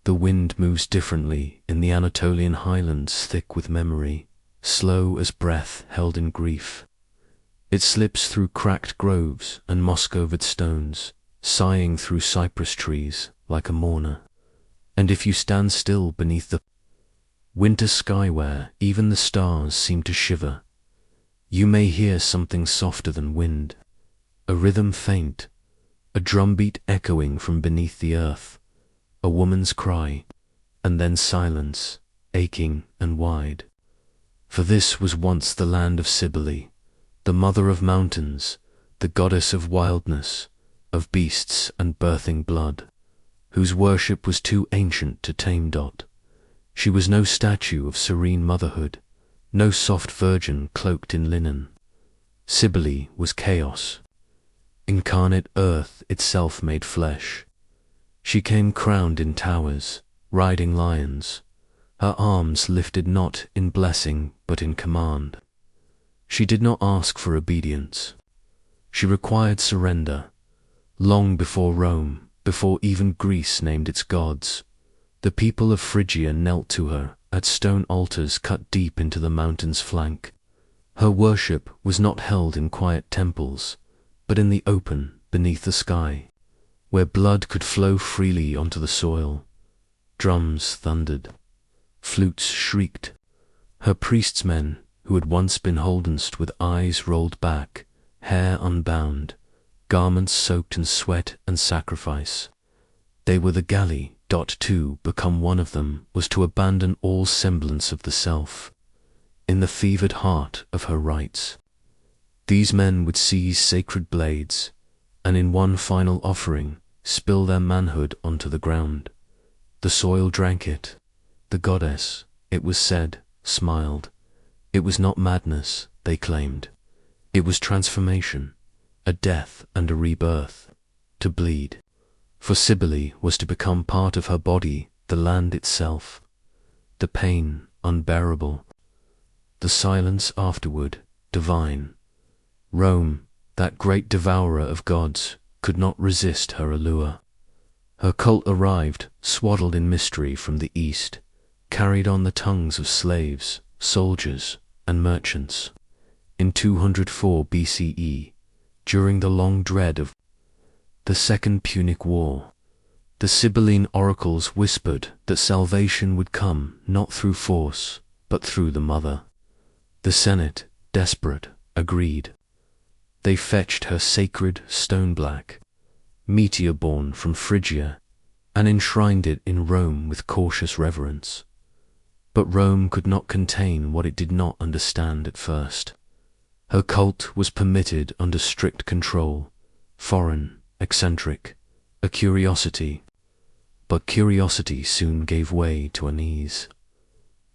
The wind moves differently in the Anatolian highlands, thick with memory, slow as breath held in grief. It slips through cracked groves and moss-covered stones, sighing through cypress trees like a mourner. And if you stand still beneath the winter sky where even the stars seem to shiver, you may hear something softer than wind, a rhythm faint, a drumbeat echoing from beneath the earth, a woman's cry, and then silence, aching and wide. For this was once the land of Cybele, the mother of mountains, the goddess of wildness, of beasts and birthing blood, whose worship was too ancient to tame. She was no statue of serene motherhood, no soft virgin cloaked in linen. Cybele was chaos, incarnate earth itself made flesh. She came crowned in towers, riding lions, her arms lifted not in blessing but in command. She did not ask for obedience. She required surrender. Long before Rome, before even Greece named its gods, the people of Phrygia knelt to her at stone altars cut deep into the mountain's flank. Her worship was not held in quiet temples, but in the open, beneath the sky, where blood could flow freely onto the soil. Drums thundered, flutes shrieked. Her priestsmen, who had once been holdenst with eyes rolled back, hair unbound, garments soaked in sweat and sacrifice. They were the Galli. To become one of them was to abandon all semblance of the self. In the fevered heart of her rites, these men would seize sacred blades, and in one final offering spill their manhood onto the ground. The soil drank it. The goddess, it was said, smiled. It was not madness, they claimed. It was transformation, a death and a rebirth, to bleed. For Cybele was to become part of her body, the land itself. The pain unbearable, the silence afterward divine. Rome, that great devourer of gods, could not resist her allure. Her cult arrived, swaddled in mystery from the east, carried on the tongues of slaves, soldiers, and merchants. In 204 BCE, during the long dread of the Second Punic War, the Cybelean oracles whispered that salvation would come not through force, but through the mother. The Senate, desperate, agreed. They fetched her sacred stone-black, meteor-born from Phrygia, and enshrined it in Rome with cautious reverence. But Rome could not contain what it did not understand at first. Her cult was permitted under strict control, foreign, eccentric, a curiosity. But curiosity soon gave way to unease.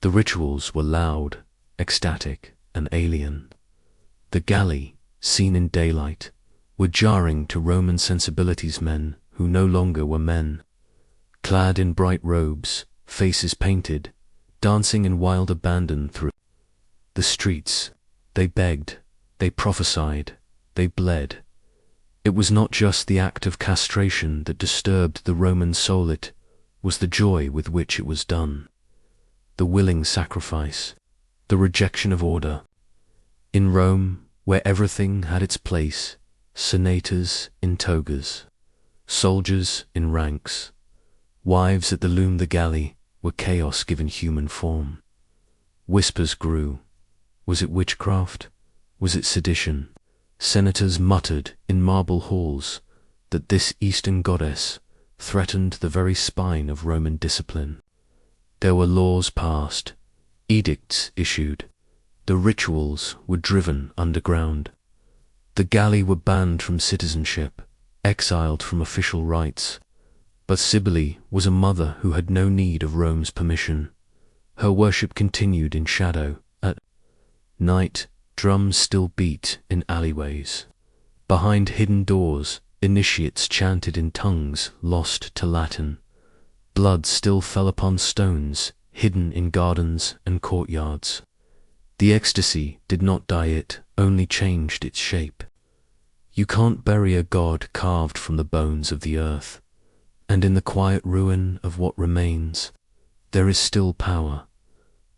The rituals were loud, ecstatic, and alien. The Galli, seen in daylight, were jarring to Roman sensibilities. Men who no longer were men, clad in bright robes, faces painted, dancing in wild abandon through the streets. They begged, they prophesied, they bled. It was not just the act of castration that disturbed the Roman soul, it was the joy with which it was done, the willing sacrifice, the rejection of order. In Rome, where everything had its place, senators in togas, soldiers in ranks, wives at the loom, the Galli were chaos given human form. Whispers grew. Was it witchcraft? Was it sedition? Senators muttered in marble halls that this Eastern goddess threatened the very spine of Roman discipline. There were laws passed, edicts issued, the rituals were driven underground. The Galli were banned from citizenship, exiled from official rites. But Cybele was a mother who had no need of Rome's permission. Her worship continued in shadow. At night, drums still beat in alleyways. Behind hidden doors, initiates chanted in tongues lost to Latin. Blood still fell upon stones, hidden in gardens and courtyards. The ecstasy did not dye it, only changed its shape. You can't bury a god carved from the bones of the earth. And in the quiet ruin of what remains, there is still power.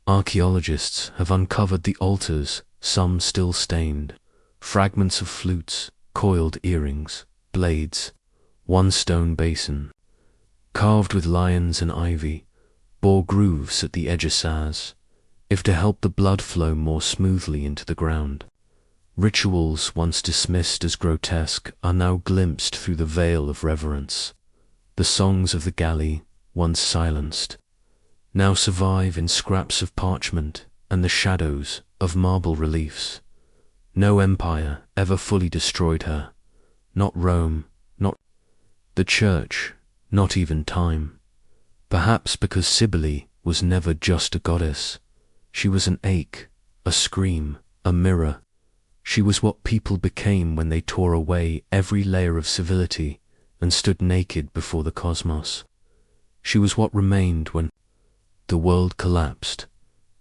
Archaeologists have uncovered the altars, some still stained, fragments of flutes, coiled earrings, blades, one stone basin, carved with lions and ivy, bore grooves at the edges if to help the blood flow more smoothly into the ground. Rituals once dismissed as grotesque are now glimpsed through the veil of reverence. The songs of the galley, once silenced, now survive in scraps of parchment and the shadows of marble reliefs. No empire ever fully destroyed her, not Rome, not the Church, not even time. Perhaps because Cybele was never just a goddess. She was an ache, a scream, a mirror. She was what people became when they tore away every layer of civility and stood naked before the cosmos. She was what remained when the world collapsed.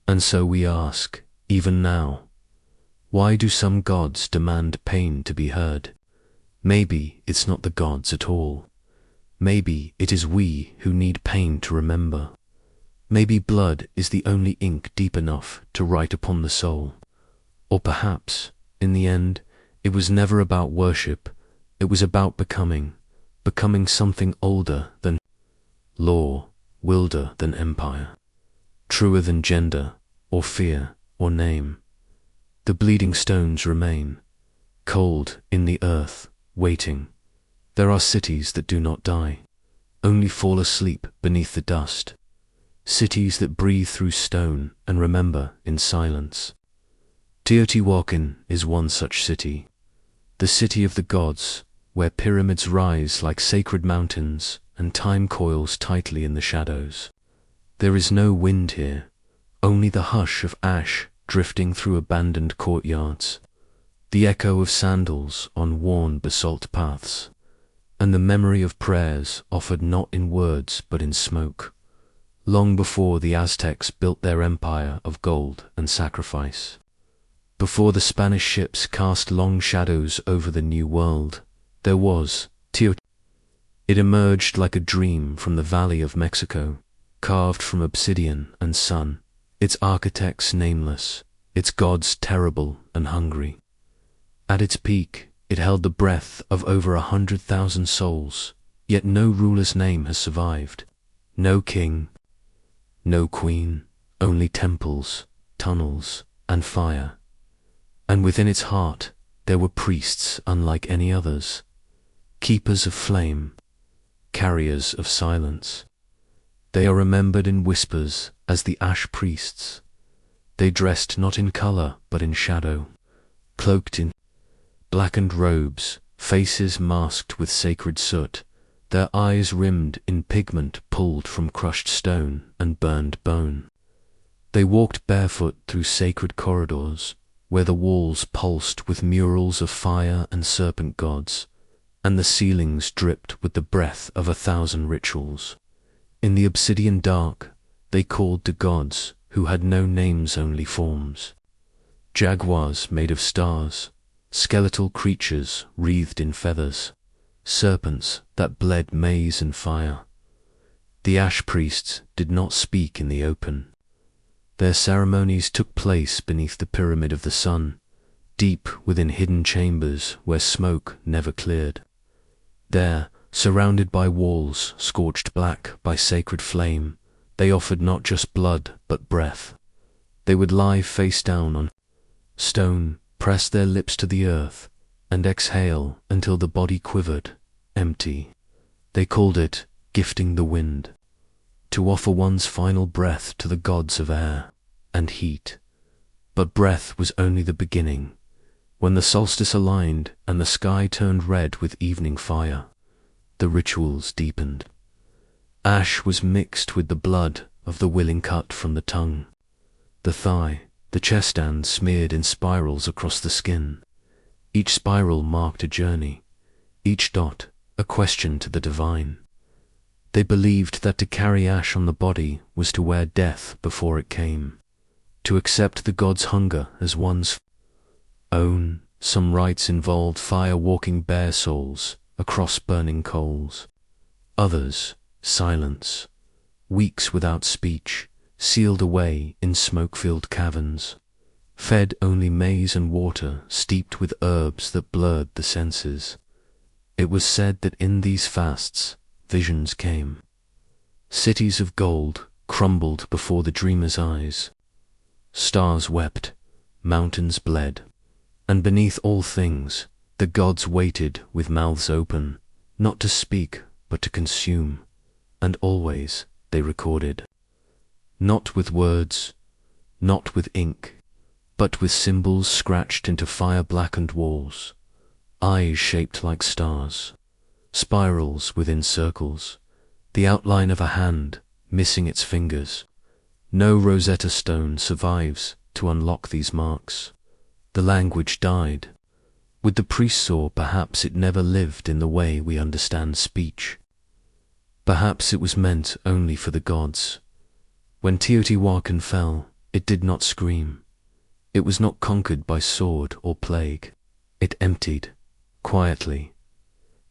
And so we ask, even now, why do some gods demand pain to be heard? Maybe it's not the gods at all. Maybe it is we who need pain to remember. Maybe blood is the only ink deep enough to write upon the soul. Or perhaps, in the end, it was never about worship. It was about becoming something older than law, wilder than empire, truer than gender, or fear, or name. The bleeding stones remain, cold in the earth, waiting. There are cities that do not die, only fall asleep beneath the dust. Cities that breathe through stone and remember in silence. Teotihuacan is one such city, the city of the gods, where pyramids rise like sacred mountains and time coils tightly in the shadows. There is no wind here, only the hush of ash drifting through abandoned courtyards, the echo of sandals on worn basalt paths, and the memory of prayers offered not in words but in smoke, long before the Aztecs built their empire of gold and sacrifice. Before the Spanish ships cast long shadows over the New World, there was Teotihuacan. It emerged like a dream from the Valley of Mexico, carved from obsidian and sun, its architects nameless, its gods terrible and hungry. At its peak, it held the breath of over 100,000 souls, yet no ruler's name has survived. No king, no queen, only temples, tunnels, and fire. And within its heart, there were priests unlike any others, keepers of flame, carriers of silence. They are remembered in whispers as the ash priests. They dressed not in color but in shadow, cloaked in blackened robes, faces masked with sacred soot, their eyes rimmed in pigment pulled from crushed stone and burned bone. They walked barefoot through sacred corridors, where the walls pulsed with murals of fire and serpent gods, and the ceilings dripped with the breath of 1,000 rituals. In the obsidian dark, they called to gods who had no names, only forms. Jaguars made of stars, skeletal creatures wreathed in feathers, serpents that bled maize and fire. The ash priests did not speak in the open. Their ceremonies took place beneath the pyramid of the sun, deep within hidden chambers where smoke never cleared. There, surrounded by walls scorched black by sacred flame, they offered not just blood but breath. They would lie face down on stone, press their lips to the earth, and exhale until the body quivered, empty. They called it gifting the wind, to offer one's final breath to the gods of air and heat. But breath was only the beginning. When the solstice aligned and the sky turned red with evening fire, the rituals deepened. Ash was mixed with the blood of the willing cut from the tongue, the thigh, the chest, and smeared in spirals across the skin. Each spiral marked a journey, each dot a question to the divine. They believed that to carry ash on the body was to wear death before it came, to accept the god's hunger as one's own. Some rites involved fire walking bare souls across burning coals. Others, silence, weeks without speech, sealed away in smoke-filled caverns, fed only maize and water steeped with herbs that blurred the senses. It was said that in these fasts, visions came. Cities of gold crumbled before the dreamer's eyes. Stars wept, mountains bled, and beneath all things, the gods waited with mouths open, not to speak, but to consume, and always they recorded. Not with words, not with ink, but with symbols scratched into fire-blackened walls, eyes shaped like stars, spirals within circles, the outline of a hand missing its fingers. No Rosetta Stone survives to unlock these marks. The language died. With the priest saw, perhaps it never lived in the way we understand speech. Perhaps it was meant only for the gods. When Teotihuacan fell, it did not scream. It was not conquered by sword or plague. It emptied, quietly.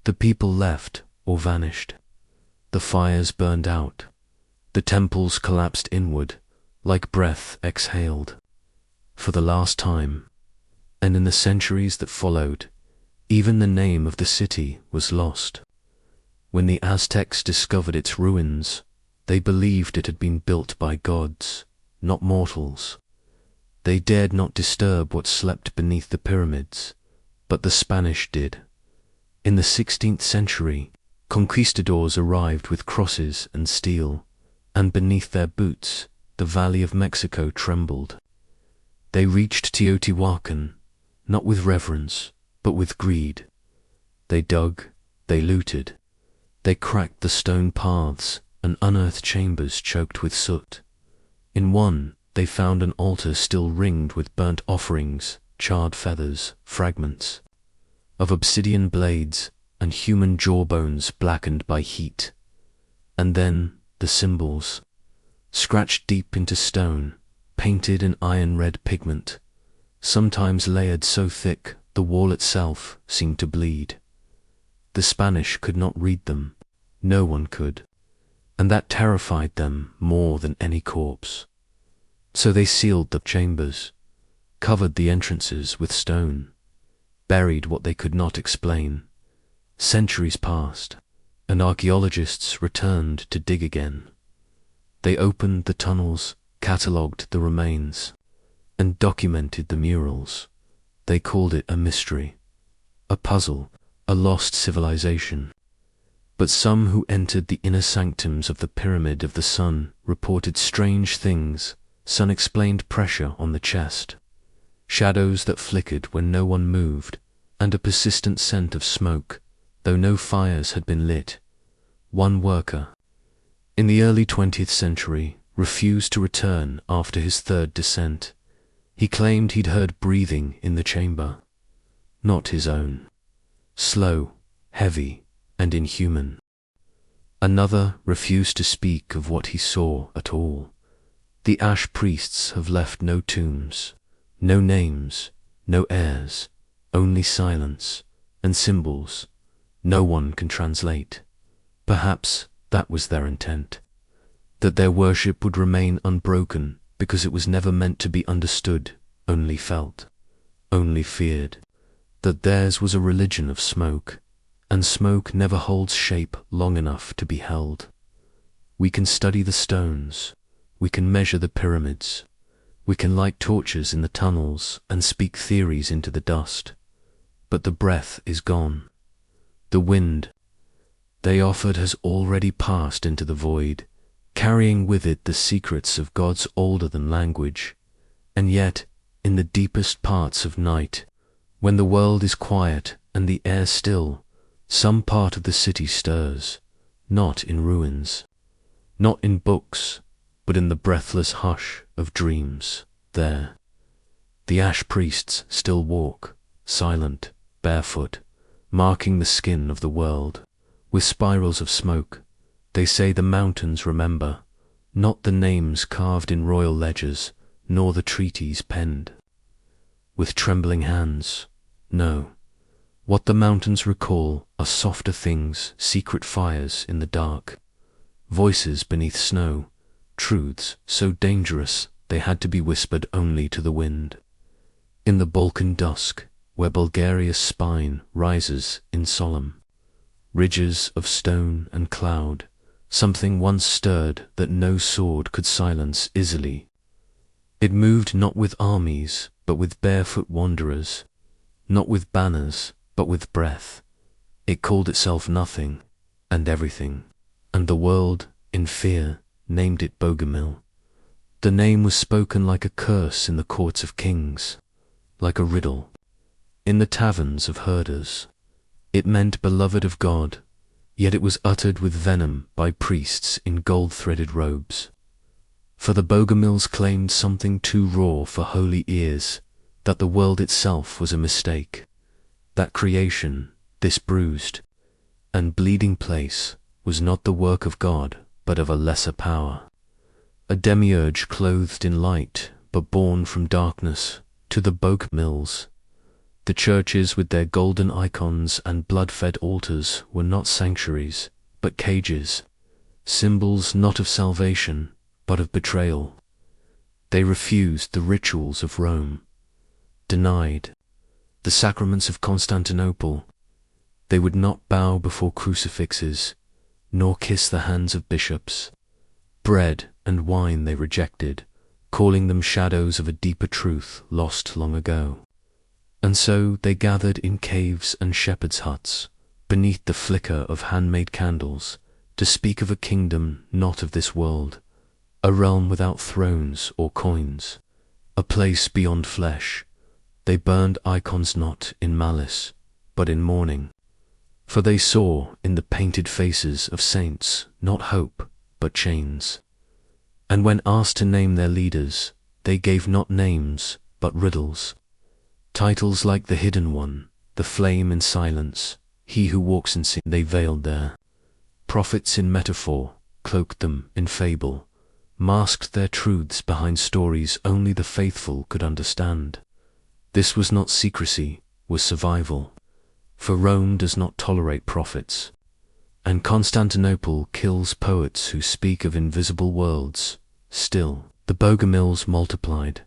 The people left or vanished. The fires burned out. The temples collapsed inward, like breath exhaled. For the last time, and in the centuries that followed, even the name of the city was lost. When the Aztecs discovered its ruins, they believed it had been built by gods, not mortals. They dared not disturb what slept beneath the pyramids, but the Spanish did. In the 16th century, conquistadors arrived with crosses and steel, and beneath their boots, the Valley of Mexico trembled. They reached Teotihuacan, not with reverence, but with greed. They dug, they looted, they cracked the stone paths and unearthed chambers choked with soot. In one, they found an altar still ringed with burnt offerings, charred feathers, fragments of obsidian blades, and human jawbones blackened by heat. And then the symbols, scratched deep into stone, painted in iron-red pigment, sometimes layered so thick the wall itself seemed to bleed. The Spanish could not read them, no one could, and that terrified them more than any corpse. So they sealed the chambers, covered the entrances with stone, buried what they could not explain. Centuries passed, and archaeologists returned to dig again. They opened the tunnels, catalogued the remains, and documented the murals. They called it a mystery, a puzzle, a lost civilization. But some who entered the inner sanctums of the Pyramid of the Sun reported strange things: unexplained pressure on the chest, shadows that flickered when no one moved, and a persistent scent of smoke, though no fires had been lit. One worker, in the early 20th century, refused to return after his third descent. He claimed he'd heard breathing in the chamber, not his own, slow, heavy, and inhuman. Another refused to speak of what he saw at all. The ash priests have left no tombs, no names, no heirs, only silence and symbols no one can translate. Perhaps that was their intent, that their worship would remain unbroken because it was never meant to be understood, only felt, only feared, that theirs was a religion of smoke, and smoke never holds shape long enough to be held. We can study the stones, we can measure the pyramids, we can light torches in the tunnels and speak theories into the dust, but the breath is gone. The wind they offered has already passed into the void, carrying with it the secrets of gods older than language. And yet, in the deepest parts of night, when the world is quiet and the air still, some part of the city stirs, not in ruins, not in books, but in the breathless hush of dreams. There, the ash priests still walk, silent, barefoot, marking the skin of the world with spirals of smoke. They say the mountains remember, not the names carved in royal ledgers, nor the treaties penned with trembling hands. No, What the mountains recall are softer things, secret fires in the dark, voices beneath snow, truths so dangerous they had to be whispered only to the wind. In the Balkan dusk, where Bulgaria's spine rises in solemn ridges of stone and cloud, something once stirred that no sword could silence easily. It moved not with armies, but with barefoot wanderers, not with banners, but with breath. It called itself nothing and everything, and the world, in fear, named it Bogomil. The name was spoken like a curse in the courts of kings, like a riddle in the taverns of herders. It meant beloved of God, yet it was uttered with venom by priests in gold-threaded robes. For the Bogomils claimed something too raw for holy ears, that the world itself was a mistake, that creation, this bruised and bleeding place, was not the work of God, but of a lesser power, a demiurge clothed in light, but born from darkness. To the Bogomils, the churches with their golden icons and blood-fed altars were not sanctuaries, but cages, symbols not of salvation, but of betrayal. They refused the rituals of Rome, denied the sacraments of Constantinople. They would not bow before crucifixes, nor kiss the hands of bishops. Bread and wine they rejected, calling them shadows of a deeper truth lost long ago. And so they gathered in caves and shepherds' huts, beneath the flicker of handmade candles, to speak of a kingdom not of this world, a realm without thrones or coins, a place beyond flesh. They burned icons not in malice, but in mourning, for they saw in the painted faces of saints not hope, but chains. And when asked to name their leaders, they gave not names, but riddles. Titles like the Hidden One, the Flame in Silence, He who walks in sin, they veiled there. Prophets in metaphor cloaked them in fable, masked their truths behind stories only the faithful could understand. This was not secrecy, was survival, for Rome does not tolerate prophets, and Constantinople kills poets who speak of invisible worlds. Still, the Bogomils multiplied.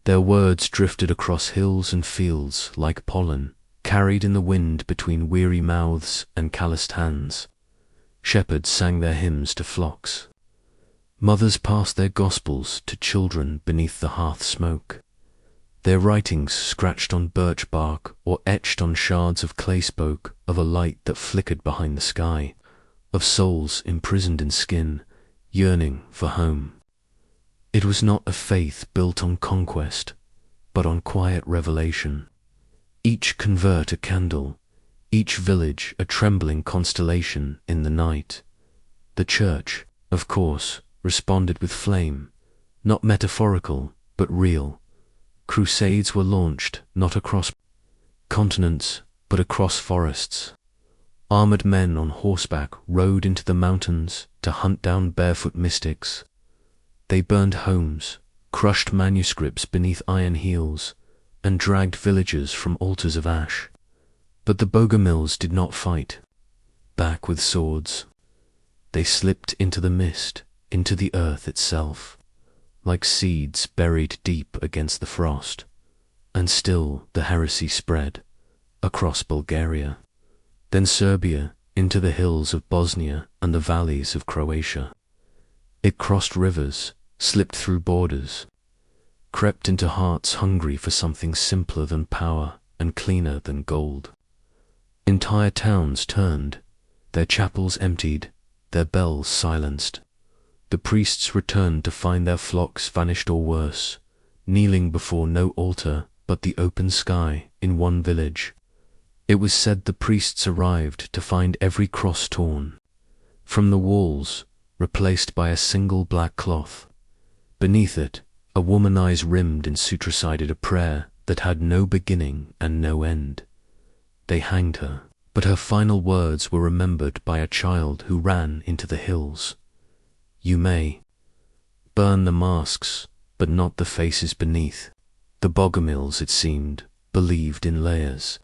Their words drifted across hills and fields like pollen, carried in the wind between weary mouths and calloused hands. Shepherds sang their hymns to flocks. Mothers passed their gospels to children beneath the hearth smoke. Their writings scratched on birch bark or etched on shards of clay spoke of a light that flickered behind the sky, of souls imprisoned in skin, yearning for home. It was not a faith built on conquest, but on quiet revelation. Each convert a candle, each village a trembling constellation in the night. The church, of course, responded with flame, not metaphorical, but real. Crusades were launched not across continents, but across forests. Armored men on horseback rode into the mountains to hunt down barefoot mystics. They burned homes, crushed manuscripts beneath iron heels, and dragged villagers from altars of ash. But the Bogomils did not fight back with swords. They slipped into the mist, into the earth itself, like seeds buried deep against the frost. And still the heresy spread across Bulgaria, then Serbia, into the hills of Bosnia and the valleys of Croatia. It crossed rivers, slipped through borders, crept into hearts hungry for something simpler than power and cleaner than gold. Entire towns turned, their chapels emptied, their bells silenced. The priests returned to find their flocks vanished or worse, kneeling before no altar but the open sky in one village. It was said the priests arrived to find every cross torn from the walls, replaced by a single black cloth. Beneath it, a woman's eyes rimmed and sutra-cited a prayer that had no beginning and no end. They hanged her, but her final words were remembered by a child who ran into the hills. You may burn the masks, but not the faces beneath. The Bogomils, it seemed, believed in layers.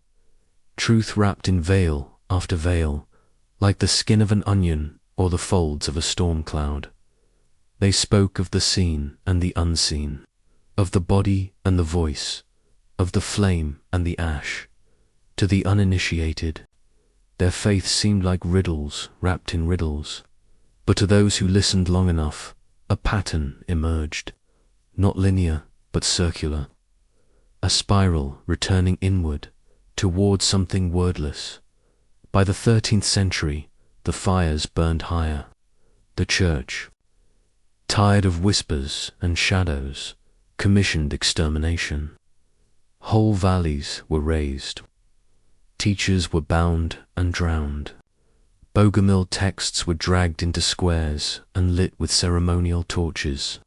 truth wrapped in veil after veil, like the skin of an onion or the folds of a storm cloud. They spoke of the seen and the unseen, of the body and the voice, of the flame and the ash. To the uninitiated, their faith seemed like riddles wrapped in riddles, but to those who listened long enough, a pattern emerged, not linear but circular, a spiral returning inward toward something wordless. By the 13th century, the fires burned higher. The church, tired of whispers and shadows, commissioned extermination. Whole valleys were razed. Teachers were bound and drowned. Bogomil texts were dragged into squares and lit with ceremonial torches,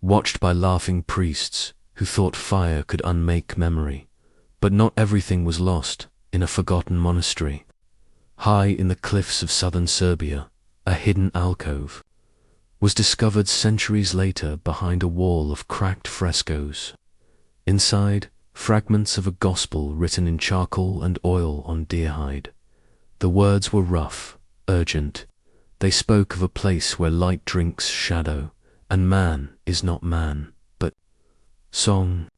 watched by laughing priests who thought fire could unmake memory. But not everything was lost in a forgotten monastery. High in the cliffs of southern Serbia, a hidden alcove was discovered centuries later behind a wall of cracked frescoes. Inside, fragments of a gospel written in charcoal and oil on deerhide. The words were rough, urgent. They spoke of a place where light drinks shadow, and man is not man, but song.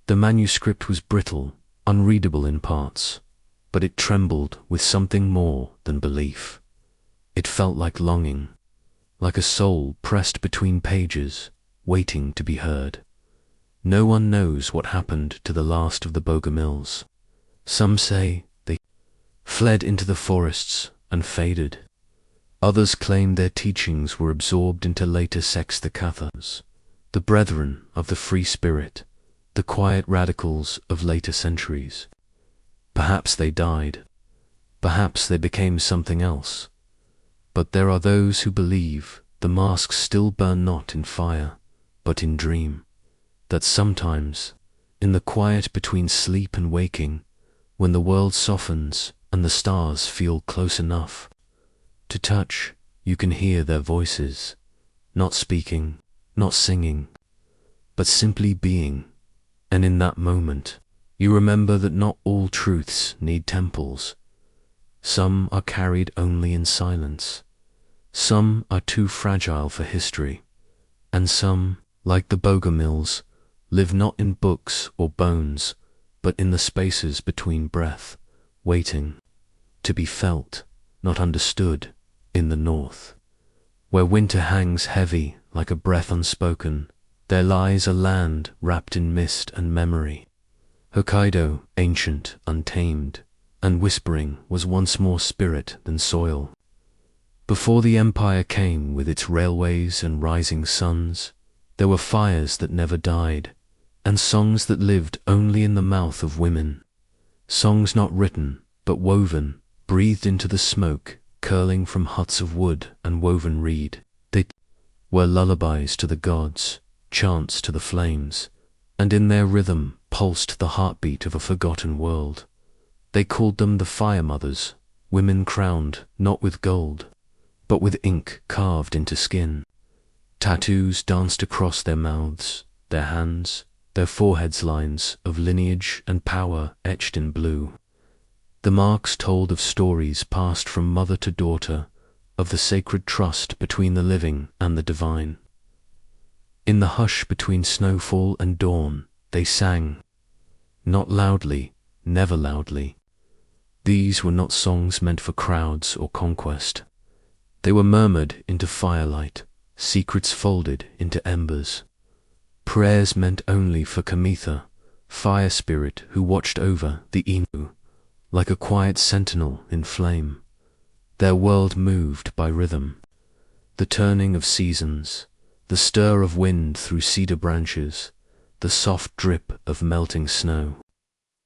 The manuscript was brittle, unreadable in parts, but it trembled with something more than belief. It felt like longing, like a soul pressed between pages, waiting to be heard. No one knows what happened to the last of the Bogomils. Some say they fled into the forests and faded. Others claim their teachings were absorbed into later sexticathars, the brethren of the free spirit, the quiet radicals of later centuries. Perhaps they died. Perhaps they became something else. But there are those who believe the masks still burn not in fire, but in dream. That sometimes, in the quiet between sleep and waking, when the world softens and the stars feel close enough to touch, you can hear their voices, not speaking, not singing, but simply being. And in that moment, you remember that not all truths need temples. Some are carried only in silence. Some are too fragile for history. And some, like the Bogomils, live not in books or bones, but in the spaces between breath, waiting to be felt, not understood, in the north. Where winter hangs heavy like a breath unspoken, there lies a land wrapped in mist and memory. Hokkaido, ancient, untamed, and whispering, was once more spirit than soil. Before the empire came with its railways and rising suns, there were fires that never died, and songs that lived only in the mouth of women. Songs not written, but woven, breathed into the smoke, curling from huts of wood and woven reed. They were lullabies to the gods, chants to the flames, and in their rhythm pulsed the heartbeat of a forgotten world. They called them the Fire Mothers, women crowned not with gold, but with ink carved into skin. Tattoos danced across their mouths, their hands, their foreheads, lines of lineage and power etched in blue. The marks told of stories passed from mother to daughter, of the sacred trust between the living and the divine. In the hush between snowfall and dawn, they sang, not loudly, never loudly. These were not songs meant for crowds or conquest. They were murmured into firelight, secrets folded into embers. Prayers meant only for Kamitha, fire spirit who watched over the Inu, like a quiet sentinel in flame. Their world moved by rhythm, the turning of seasons, the stir of wind through cedar branches, the soft drip of melting snow.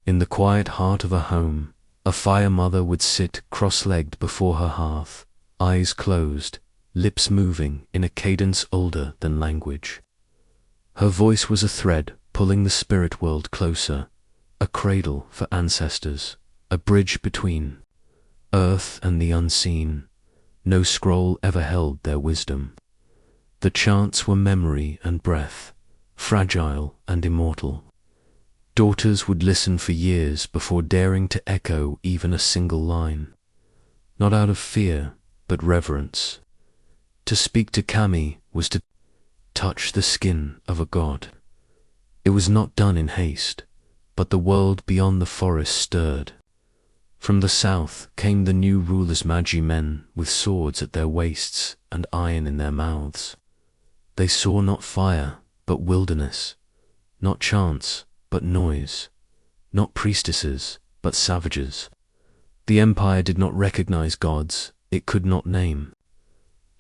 In the quiet heart of a home, a fire mother would sit cross-legged before her hearth, eyes closed, lips moving in a cadence older than language. Her voice was a thread pulling the spirit world closer, a cradle for ancestors, a bridge between earth and the unseen. No scroll ever held their wisdom. The chants were memory and breath, fragile and immortal. Daughters would listen for years before daring to echo even a single line, not out of fear, but reverence. To speak to Kami was to touch the skin of a god. It was not done in haste, but the world beyond the forest stirred. From the south came the new rulers' Magi men with swords at their waists and iron in their mouths. They saw not fire, but wilderness, not chants, but noise, not priestesses, but savages. The empire did not recognize gods it could not name,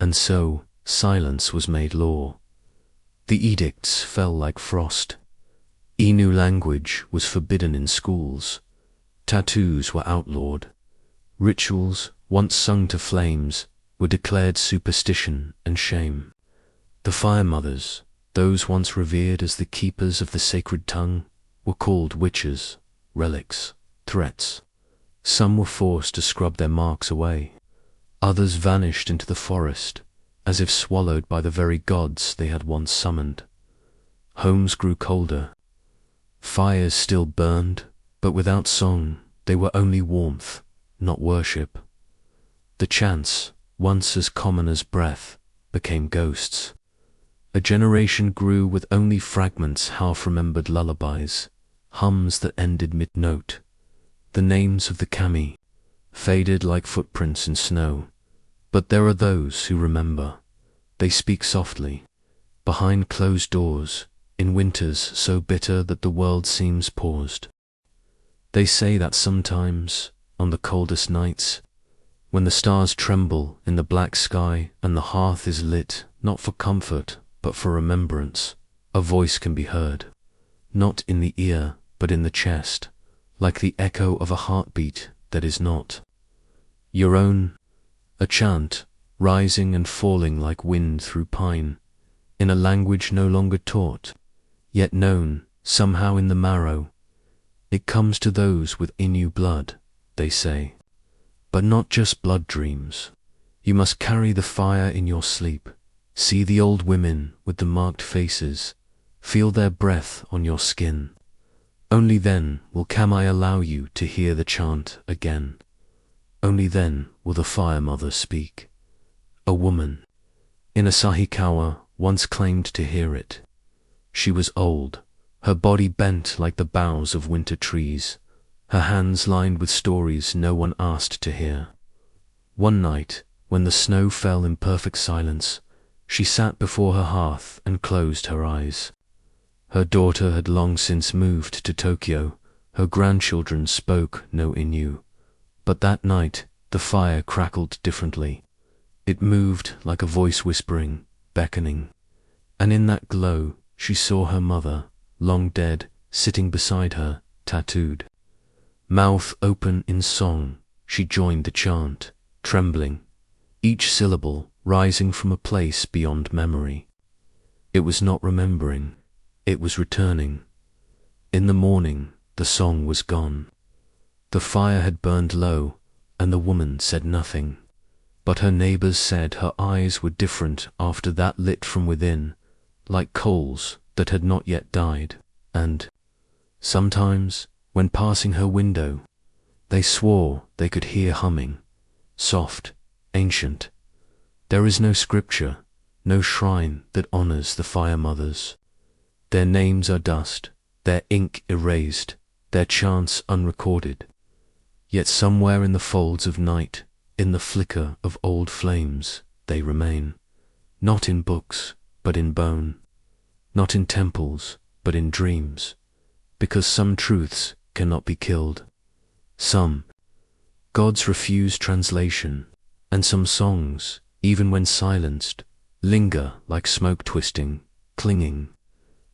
and so silence was made law. The edicts fell like frost. Inu language was forbidden in schools. Tattoos were outlawed. Rituals, once sung to flames, were declared superstition and shame. The Fire Mothers, those once revered as the keepers of the sacred tongue, were called witches, relics, threats. Some were forced to scrub their marks away. Others vanished into the forest, as if swallowed by the very gods they had once summoned. Homes grew colder. Fires still burned, but without song. They were only warmth, not worship. The chants, once as common as breath, became ghosts. A generation grew with only fragments, half-remembered lullabies, hums that ended mid-note. The names of the Kami faded like footprints in snow. But there are those who remember. They speak softly, behind closed doors, in winters so bitter that the world seems paused. They say that sometimes, on the coldest nights, when the stars tremble in the black sky and the hearth is lit not for comfort but for remembrance, a voice can be heard, not in the ear but in the chest, like the echo of a heartbeat that is not your own, a chant rising and falling like wind through pine, in a language no longer taught, yet known somehow in the marrow. It comes to those with Inu blood, they say, but not just blood dreams. You must carry the fire in your sleep. See the old women with the marked faces, feel their breath on your skin. Only then will Kami allow you to hear the chant again. Only then will the Fire Mother speak. A woman in Asahikawa once claimed to hear it. She was old, her body bent like the boughs of winter trees, her hands lined with stories no one asked to hear. One night, when the snow fell in perfect silence, she sat before her hearth and closed her eyes. Her daughter had long since moved to Tokyo, her grandchildren spoke no Inu. But that night, the fire crackled differently. It moved like a voice whispering, beckoning. And in that glow, she saw her mother, long dead, sitting beside her, tattooed. Mouth open in song, she joined the chant, trembling, each syllable rising from a place beyond memory. It was not remembering, it was returning. In the morning, the song was gone. The fire had burned low, and the woman said nothing. But her neighbors said her eyes were different after that, lit from within, like coals that had not yet died. And sometimes, when passing her window, they swore they could hear humming, soft, ancient. There is no scripture, no shrine that honors the Fire Mothers. Their names are dust, their ink erased, their chants unrecorded. Yet somewhere in the folds of night, in the flicker of old flames, they remain. Not in books, but in bone. Not in temples, but in dreams. Because some truths cannot be killed. Some gods refuse translation, and some songs, even when silenced, linger like smoke twisting, clinging,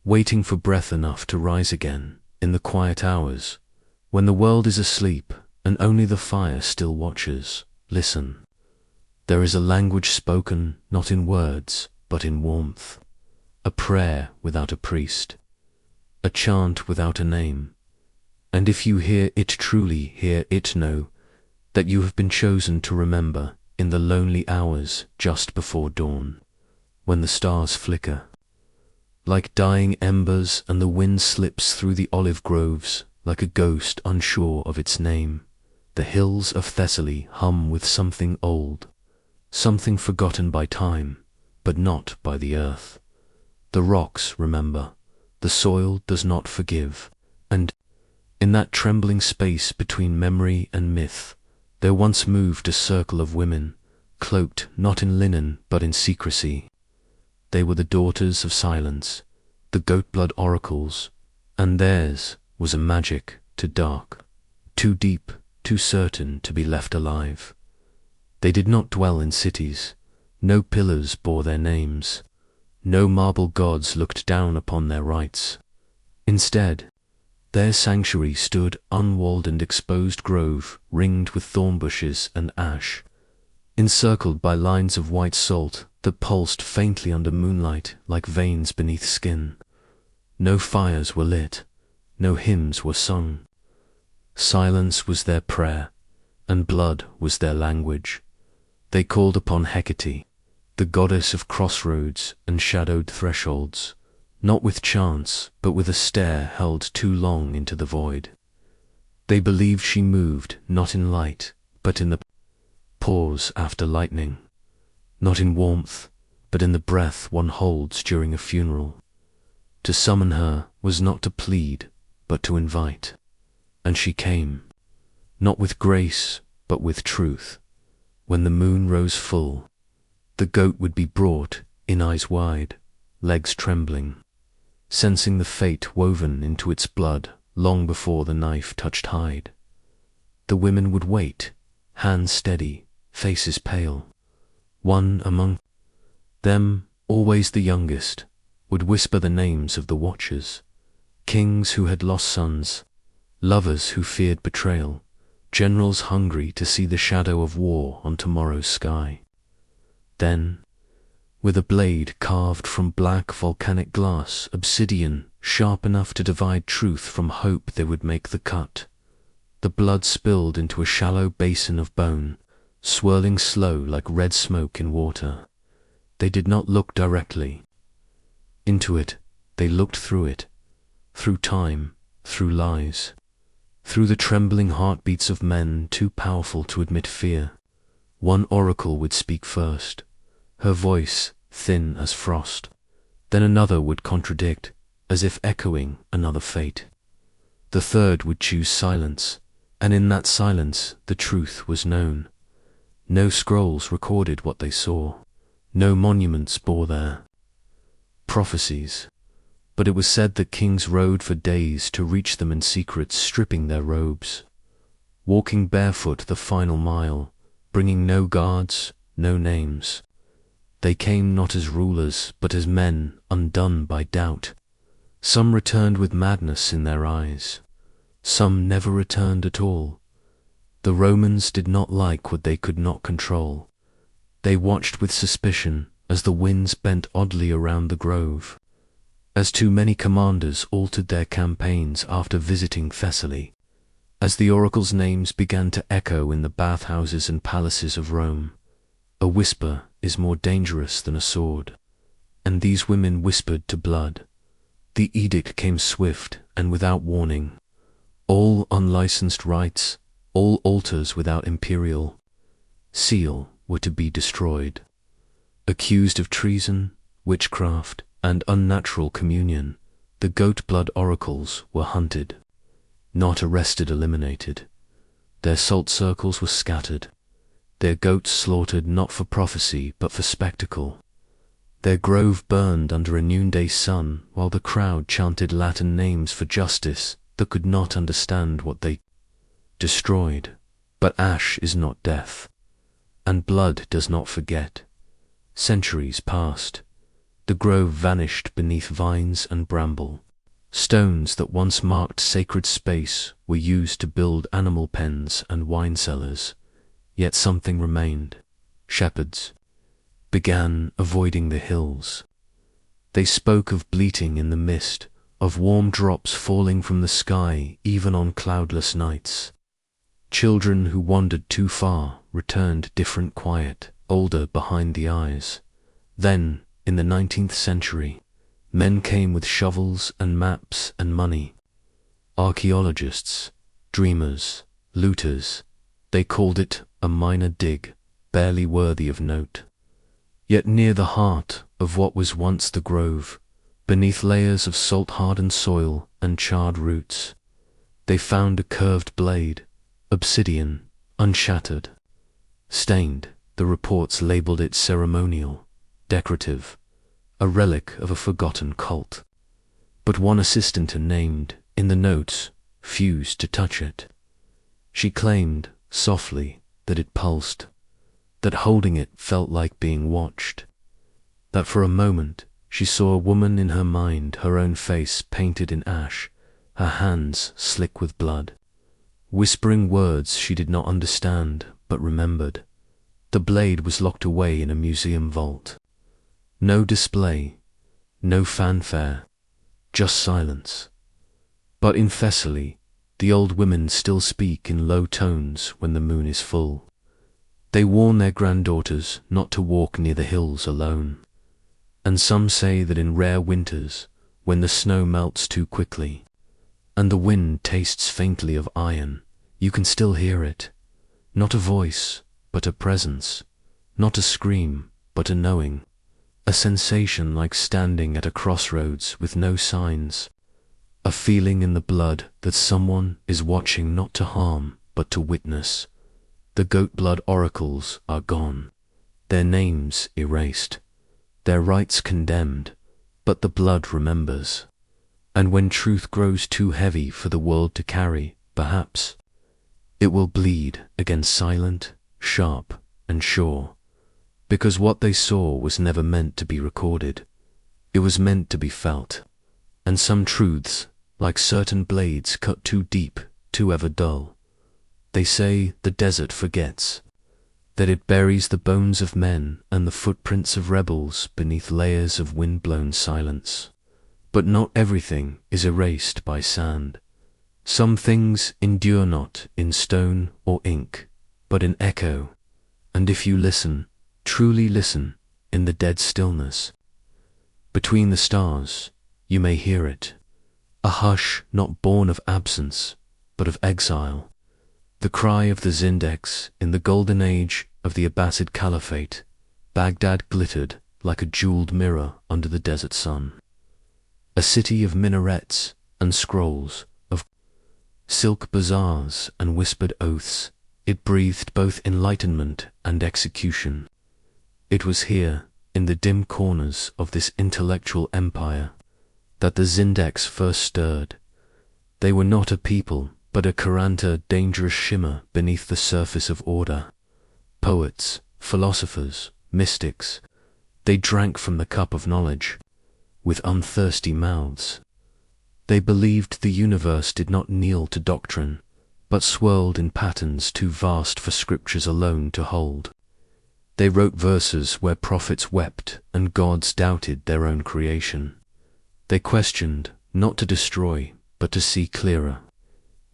waiting for breath enough to rise again in the quiet hours, when the world is asleep and only the fire still watches. Listen. There is a language spoken not in words, but in warmth. A prayer without a priest. A chant without a name. And if you hear it truly, hear it, know that you have been chosen to remember in the lonely hours just before dawn, when the stars flicker. like dying embers, and the wind slips through the olive groves, like a ghost unsure of its name. The hills of Thessaly hum with something old, something forgotten by time, but not by the earth. The rocks remember, the soil does not forgive, and in that trembling space between memory and myth, there once moved a circle of women, cloaked not in linen but in secrecy. They were the daughters of silence, the goat-blood oracles, and theirs was a magic too dark, too deep, too certain to be left alive. They did not dwell in cities, no pillars bore their names, no marble gods looked down upon their rites. Instead, their sanctuary stood unwalled and exposed grove, ringed with thorn bushes and ash, encircled by lines of white salt that pulsed faintly under moonlight like veins beneath skin. No fires were lit, no hymns were sung. Silence was their prayer, and blood was their language. They called upon Hecate, the goddess of crossroads and shadowed thresholds, not with chants, but with a stare held too long into the void. They believed she moved not in light, but in the pause after lightning, not in warmth, but in the breath one holds during a funeral. To summon her was not to plead, but to invite. And she came, not with grace, but with truth. When the moon rose full, the goat would be brought in, eyes wide, legs trembling, sensing the fate woven into its blood long before the knife touched hide. The women would wait, hands steady, faces pale. One among them, always the youngest, would whisper the names of the watchers, kings who had lost sons, lovers who feared betrayal, generals hungry to see the shadow of war on tomorrow's sky. Then, with a blade carved from black volcanic glass, obsidian, sharp enough to divide truth from hope, they would make the cut. The blood spilled into a shallow basin of bone, swirling slow like red smoke in water. They did not look directly into it, they looked through it, through time, through lies, through the trembling heartbeats of men too powerful to admit fear. One oracle would speak first, her voice thin as frost. Then another would contradict, as if echoing another fate. The third would choose silence, and in that silence the truth was known. No scrolls recorded what they saw, no monuments bore their prophecies, but it was said that kings rode for days to reach them in secret, stripping their robes, walking barefoot the final mile, bringing no guards, no names. They came not as rulers, but as men undone by doubt. Some returned with madness in their eyes, some never returned at all. The Romans did not like what they could not control. They watched with suspicion as the winds bent oddly around the grove, as too many commanders altered their campaigns after visiting Thessaly, as the oracles' names began to echo in the bathhouses and palaces of Rome. A whisper is more dangerous than a sword, and these women whispered to blood. The edict came swift and without warning. All unlicensed rites, all altars without imperial seal were to be destroyed. Accused of treason, witchcraft, and unnatural communion, the goat-blood oracles were hunted, not arrested, eliminated. Their salt circles were scattered, their goats slaughtered not for prophecy but for spectacle. Their grove burned under a noonday sun while the crowd chanted Latin names for justice that could not understand what they destroyed. But ash is not death, and blood does not forget. Centuries passed. The grove vanished beneath vines and bramble. Stones that once marked sacred space were used to build animal pens and wine cellars. Yet something remained. Shepherds began avoiding the hills. They spoke of bleating in the mist, of warm drops falling from the sky even on cloudless nights. Children who wandered too far returned different, quiet, older behind the eyes. Then, in the 19th century, Men came with shovels and maps and money. Archaeologists, dreamers, looters. They called it a minor dig, barely worthy of note. Yet near the heart of what was once the grove, beneath layers of salt-hardened soil and charred roots, they found a curved blade, obsidian, unshattered. Stained, the reports labeled it ceremonial, decorative, a relic of a forgotten cult. But one assistant named, in the notes, refused to touch it. She claimed, softly, that it pulsed, that holding it felt like being watched, that for a moment she saw a woman in her mind, her own face painted in ash, her hands slick with blood, whispering words she did not understand but remembered. The blade was locked away in a museum vault. No display, no fanfare, just silence. But in Thessaly, the old women still speak in low tones when the moon is full. They warn their granddaughters not to walk near the hills alone. And some say that in rare winters, when the snow melts too quickly, and the wind tastes faintly of iron, you can still hear it. Not a voice, but a presence. Not a scream, but a knowing. A sensation like standing at a crossroads with no signs. A feeling in the blood that someone is watching not to harm, but to witness. The goat blood oracles are gone, their names erased, their rites condemned, but the blood remembers. And when truth grows too heavy for the world to carry, perhaps, it will bleed again, silent, sharp, and sure, because what they saw was never meant to be recorded. It was meant to be felt, and some truths, like certain blades cut too deep, too ever dull. They say the desert forgets, that it buries the bones of men and the footprints of rebels beneath layers of wind-blown silence. But not everything is erased by sand. Some things endure not in stone or ink, but in echo. And if you listen, truly listen, in the dead stillness, between the stars, you may hear it. A hush not born of absence, but of exile. The cry of the Zindex in the golden age of the Abbasid Caliphate. Baghdad glittered like a jeweled mirror under the desert sun. A city of minarets and scrolls, of silk bazaars and whispered oaths. It breathed both enlightenment and execution. It was here, in the dim corners of this intellectual empire, that the Zindex first stirred. They were not a people, but a Kuranta dangerous shimmer beneath the surface of order. Poets, philosophers, mystics, they drank from the cup of knowledge, with unthirsty mouths. They believed the universe did not kneel to doctrine, but swirled in patterns too vast for scriptures alone to hold. They wrote verses where prophets wept and gods doubted their own creation. They questioned, not to destroy, but to see clearer,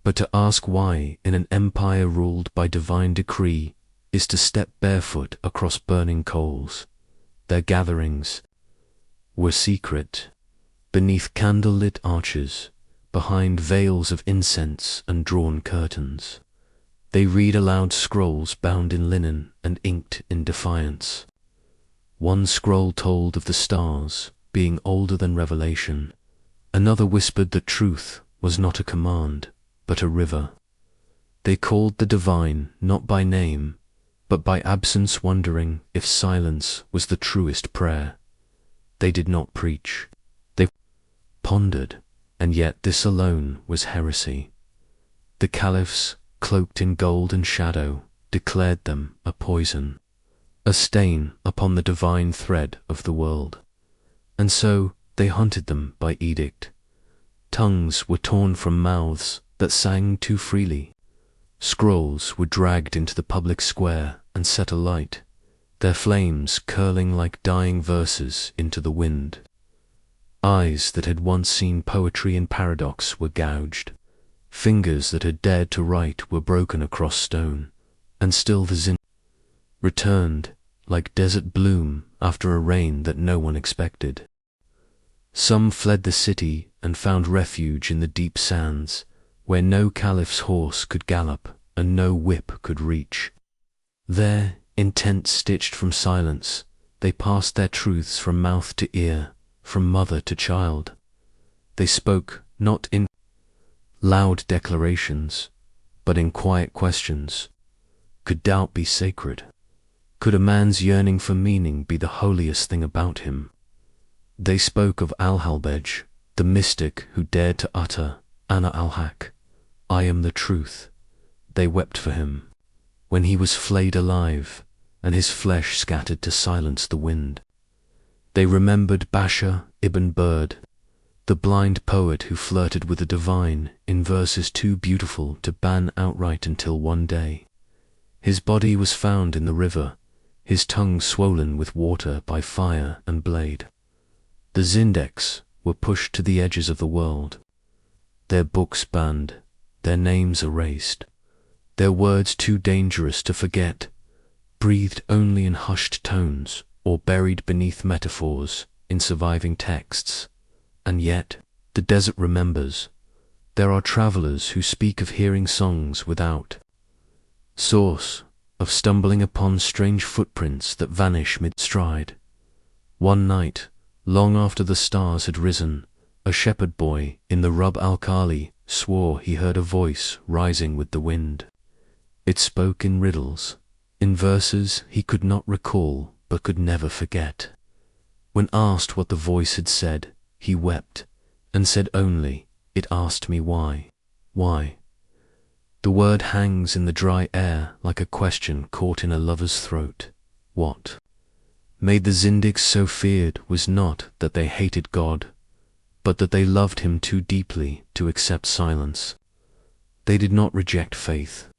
but to ask why, in an empire ruled by divine decree, is to step barefoot across burning coals. Their gatherings were secret, beneath candle-lit arches, behind veils of incense and drawn curtains. They read aloud scrolls bound in linen and inked in defiance. One scroll told of the stars being older than revelation. Another whispered that truth was not a command, but a river. They called the divine not by name, but by absence, wondering if silence was the truest prayer. They did not preach. They pondered, and yet this alone was heresy. The caliphs, cloaked in gold and shadow, declared them a poison, a stain upon the divine thread of the world. And so they hunted them by edict. Tongues were torn from mouths that sang too freely. Scrolls were dragged into the public square and set alight, their flames curling like dying verses into the wind. Eyes that had once seen poetry and paradox were gouged. Fingers that had dared to write were broken across stone, and still the Zin returned, like desert bloom after a rain that no one expected. Some fled the city and found refuge in the deep sands, where no caliph's horse could gallop and no whip could reach. There, in tents stitched from silence, they passed their truths from mouth to ear, from mother to child. They spoke not in loud declarations, but in quiet questions. Could doubt be sacred? Could a man's yearning for meaning be the holiest thing about him? They spoke of Al-Halbej, the mystic who dared to utter, Ana al-Haq, I am the truth. They wept for him, when he was flayed alive, and his flesh scattered to silence the wind. They remembered Basha ibn Bird, the blind poet who flirted with the divine in verses too beautiful to ban outright until one day. His body was found in the river, his tongue swollen with water by fire and blade. The Zindex were pushed to the edges of the world, their books banned, their names erased, their words too dangerous to forget, breathed only in hushed tones or buried beneath metaphors in surviving texts. And yet, the desert remembers. There are travelers who speak of hearing songs without source, of stumbling upon strange footprints that vanish mid-stride. One night, long after the stars had risen, a shepherd boy in the Rub al-Khali swore he heard a voice rising with the wind. It spoke in riddles, in verses he could not recall but could never forget. When asked what the voice had said, he wept, and said only, it asked me why, why? The word hangs in the dry air like a question caught in a lover's throat. What made the Zindigs so feared was not that they hated God, but that they loved him too deeply to accept silence. They did not reject faith.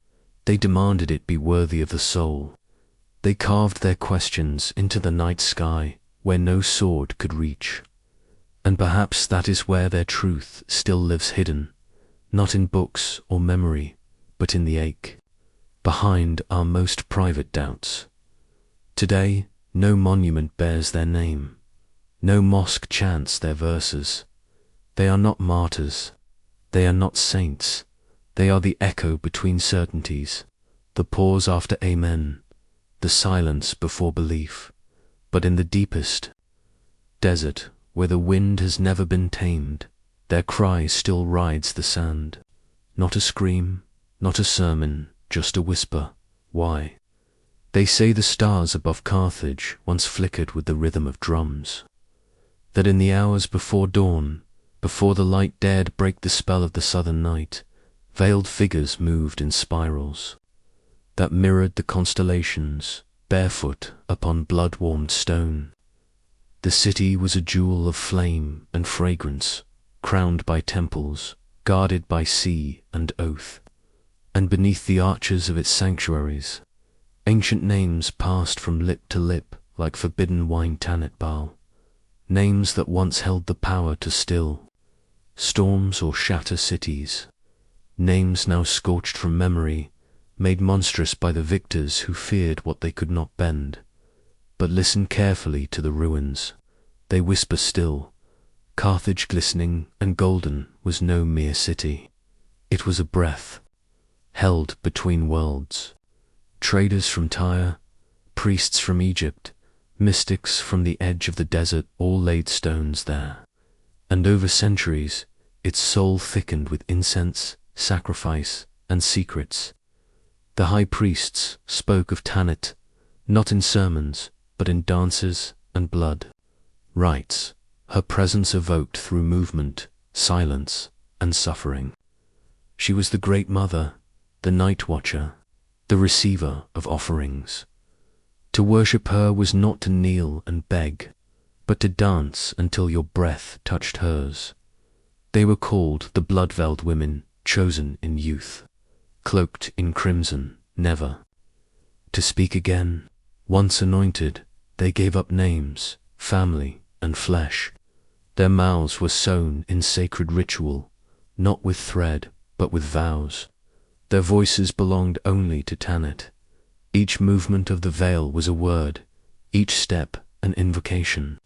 They demanded it be worthy of the soul. They carved their questions into the night sky where no sword could reach. And perhaps that is where their truth still lives hidden, not in books or memory, but in the ache, behind our most private doubts. Today, no monument bears their name, no mosque chants their verses. They are not martyrs, they are not saints, they are the echo between certainties, the pause after amen, the silence before belief. But in the deepest desert, where the wind has never been tamed, their cry still rides the sand. Not a scream, not a sermon, just a whisper. Why? They say the stars above Carthage once flickered with the rhythm of drums. That in the hours before dawn, before the light dared break the spell of the southern night, veiled figures moved in spirals that mirrored the constellations, barefoot upon blood-warmed stone. The city was a jewel of flame and fragrance, crowned by temples, guarded by sea and oath. And beneath the arches of its sanctuaries, ancient names passed from lip to lip like forbidden wine Tanit Baal, names that once held the power to still storms or shatter cities, names now scorched from memory, made monstrous by the victors who feared what they could not bend. But listen carefully to the ruins. They whisper still. Carthage glistening and golden was no mere city. It was a breath, held between worlds. Traders from Tyre, priests from Egypt, mystics from the edge of the desert all laid stones there. And over centuries, its soul thickened with incense, sacrifice, and secrets. The high priests spoke of Tanit, not in sermons, but in dances and blood. Rites, her presence evoked through movement, silence, and suffering. She was the great mother, the night watcher, the receiver of offerings. To worship her was not to kneel and beg, but to dance until your breath touched hers. They were called the blood-veiled women, chosen in youth, cloaked in crimson, never to speak again. Once anointed, they gave up names, family, and flesh. Their mouths were sewn in sacred ritual, not with thread, but with vows. Their voices belonged only to Tanit. Each movement of the veil was a word, each step an invocation.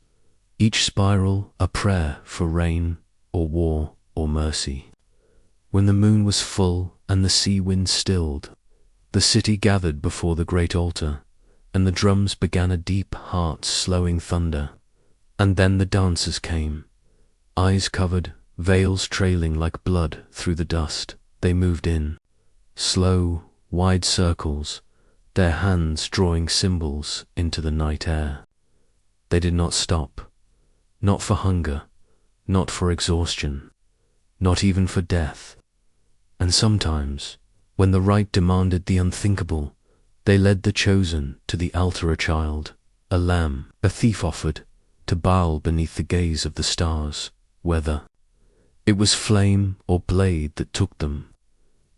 each spiral a prayer for rain or war or mercy. When the moon was full and the sea wind stilled, the city gathered before the great altar, and the drums began a deep, heart-slowing thunder. And then the dancers came, eyes covered, veils trailing like blood through the dust. They moved in, slow, wide circles, their hands drawing symbols into the night air. They did not stop, not for hunger, not for exhaustion, not even for death. And sometimes, when the rite demanded the unthinkable, they led the chosen to the altar, a child, a lamb, a thief offered to Baal beneath the gaze of the stars, whether it was flame or blade that took them.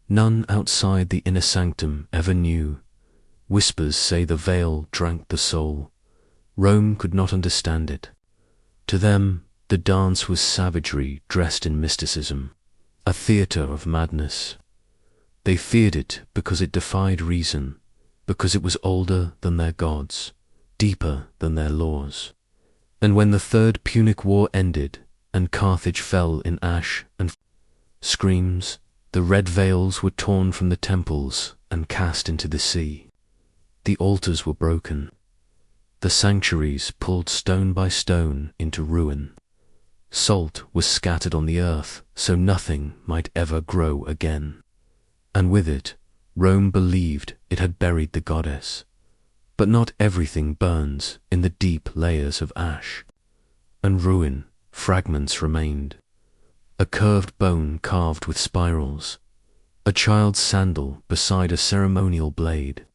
None outside the inner sanctum ever knew. Whispers say the veil drank the soul. Rome could not understand it. To them, the dance was savagery dressed in mysticism, a theater of madness. They feared it because it defied reason, because it was older than their gods, deeper than their laws. And when the Third Punic War ended, and Carthage fell in ash and screams, the red veils were torn from the temples and cast into the sea. The altars were broken, the sanctuaries pulled stone by stone into ruin. Salt was scattered on the earth so nothing might ever grow again. And with it, Rome believed it had buried the goddess. But not everything burns in the deep layers of ash. And ruin, fragments remained. A curved bone carved with spirals, a child's sandal beside a ceremonial blade,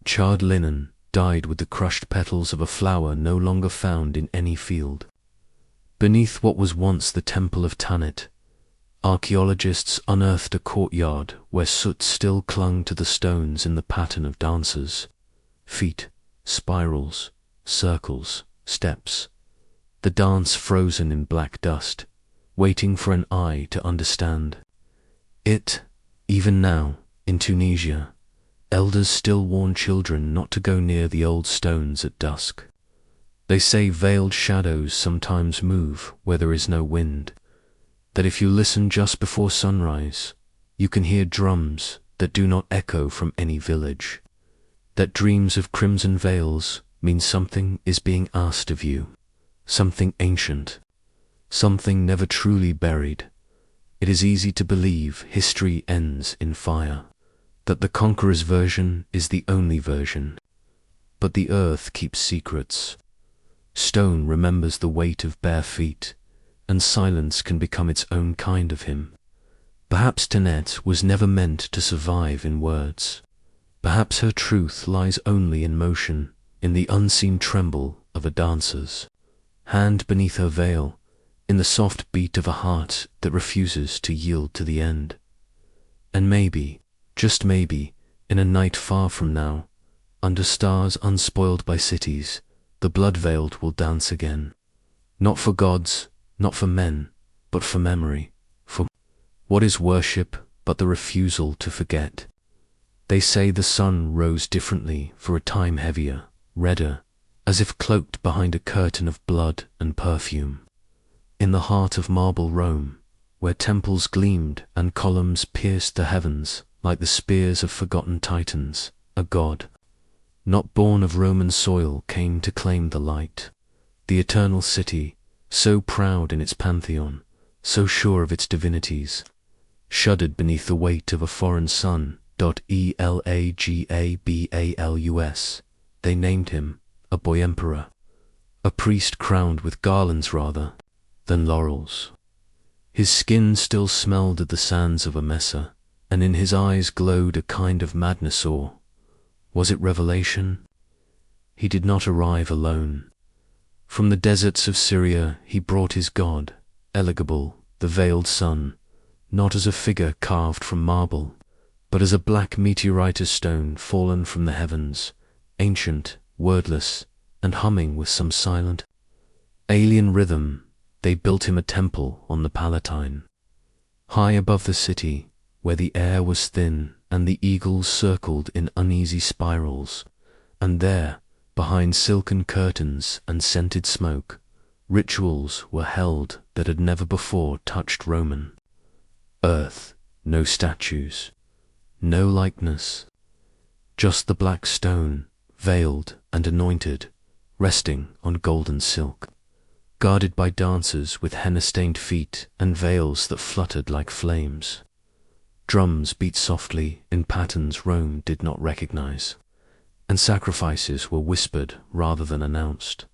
charred linen dyed with the crushed petals of a flower no longer found in any field. Beneath what was once the temple of Tanit, archaeologists unearthed a courtyard where soot still clung to the stones in the pattern of dancers. Feet, spirals, circles, steps. The dance frozen in black dust, waiting for an eye to understand. It, even now, in Tunisia, elders still warn children not to go near the old stones at dusk. They say veiled shadows sometimes move where there is no wind, that if you listen just before sunrise, you can hear drums that do not echo from any village, that dreams of crimson veils mean something is being asked of you, something ancient, something never truly buried. It is easy to believe history ends in fire, that the conqueror's version is the only version. But the earth keeps secrets. Stone remembers the weight of bare feet, and silence can become its own kind of hymn. Perhaps Tanit was never meant to survive in words. Perhaps her truth lies only in motion, in the unseen tremble of a dancer's hand beneath her veil, in the soft beat of a heart that refuses to yield to the end. And maybe, just maybe, in a night far from now, under stars unspoiled by cities, the blood-veiled will dance again. Not for gods, not for men, but for memory. For what is worship but the refusal to forget? They say the sun rose differently for a time, heavier, redder, as if cloaked behind a curtain of blood and perfume. In the heart of marble Rome, where temples gleamed and columns pierced the heavens like the spears of forgotten titans, a god, not born of Roman soil, came to claim the light. The eternal city, so proud in its pantheon, so sure of its divinities, shuddered beneath the weight of a foreign sun. Elagabalus. They named him a boy emperor, a priest crowned with garlands rather than laurels. His skin still smelled of the sands of Emesa, and in his eyes glowed a kind of madness, or was it revelation? He did not arrive alone. From the deserts of Syria he brought his god, Eligable, the veiled sun, not as a figure carved from marble, but as a black meteoritis stone fallen from the heavens, ancient, wordless, and humming with some silent, alien rhythm. They built him a temple on the Palatine, high above the city, where the air was thin and the eagles circled in uneasy spirals, and there, behind silken curtains and scented smoke, Rituals were held that had never before touched Roman earth, no statues, no likeness, just the black stone, veiled and anointed, resting on golden silk, guarded by dancers with henna-stained feet and veils that fluttered like flames. Drums beat softly in patterns Rome did not recognize, and sacrifices were whispered rather than announced.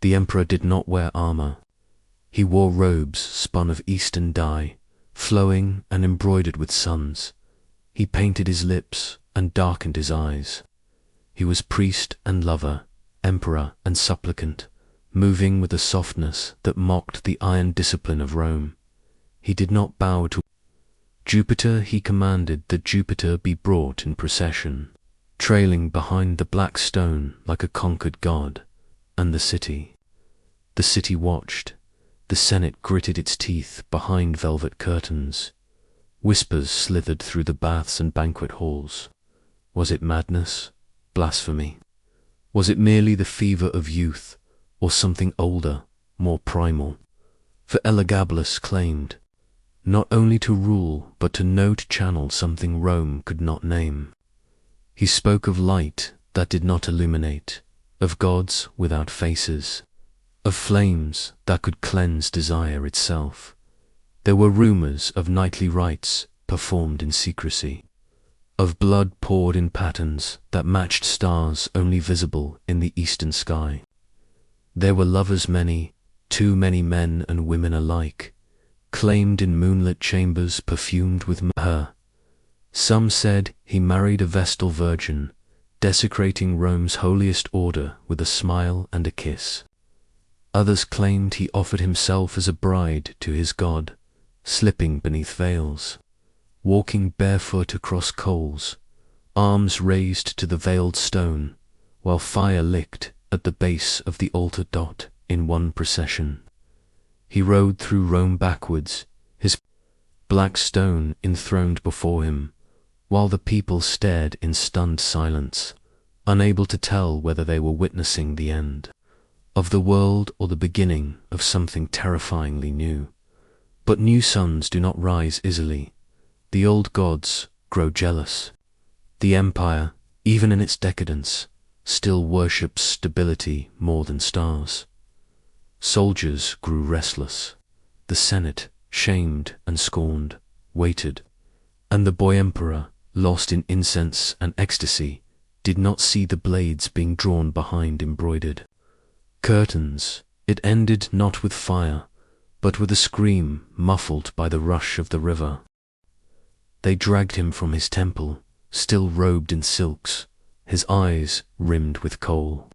The emperor did not wear armor. He wore robes spun of eastern dye, flowing and embroidered with suns. He painted his lips and darkened his eyes. He was priest and lover, emperor and supplicant, moving with a softness that mocked the iron discipline of Rome. He did not bow to Jupiter. He commanded that Jupiter be brought in procession, trailing behind the black stone like a conquered god. And the city watched. The Senate gritted its teeth behind velvet curtains. Whispers slithered through the baths and banquet halls. Was it madness? Blasphemy? Was it merely the fever of youth, or something older, more primal? For Elagabalus claimed not only to rule, but to know to channel something Rome could not name. He spoke of light that did not illuminate, of gods without faces, of flames that could cleanse desire itself. There were rumors of nightly rites performed in secrecy, of blood poured in patterns that matched stars only visible in the eastern sky. There were lovers many, too many men and women alike, claimed in moonlit chambers perfumed with myrrh. Some said he married a Vestal virgin, desecrating Rome's holiest order with a smile and a kiss. Others claimed he offered himself as a bride to his god, slipping beneath veils, walking barefoot across coals, arms raised to the veiled stone, while fire licked at the base of the altar dot in one procession. He rode through Rome backwards, his black stone enthroned before him, while the people stared in stunned silence, unable to tell whether they were witnessing the end of the world or the beginning of something terrifyingly new. But new suns do not rise easily. The old gods grow jealous. The empire, even in its decadence, still worships stability more than stars. Soldiers grew restless. The Senate, shamed and scorned, waited, and the boy emperor, lost in incense and ecstasy, did not see the blades being drawn behind embroidered curtains. It ended not with fire, but with a scream muffled by the rush of the river. They dragged him from his temple, still robed in silks, his eyes rimmed with kohl.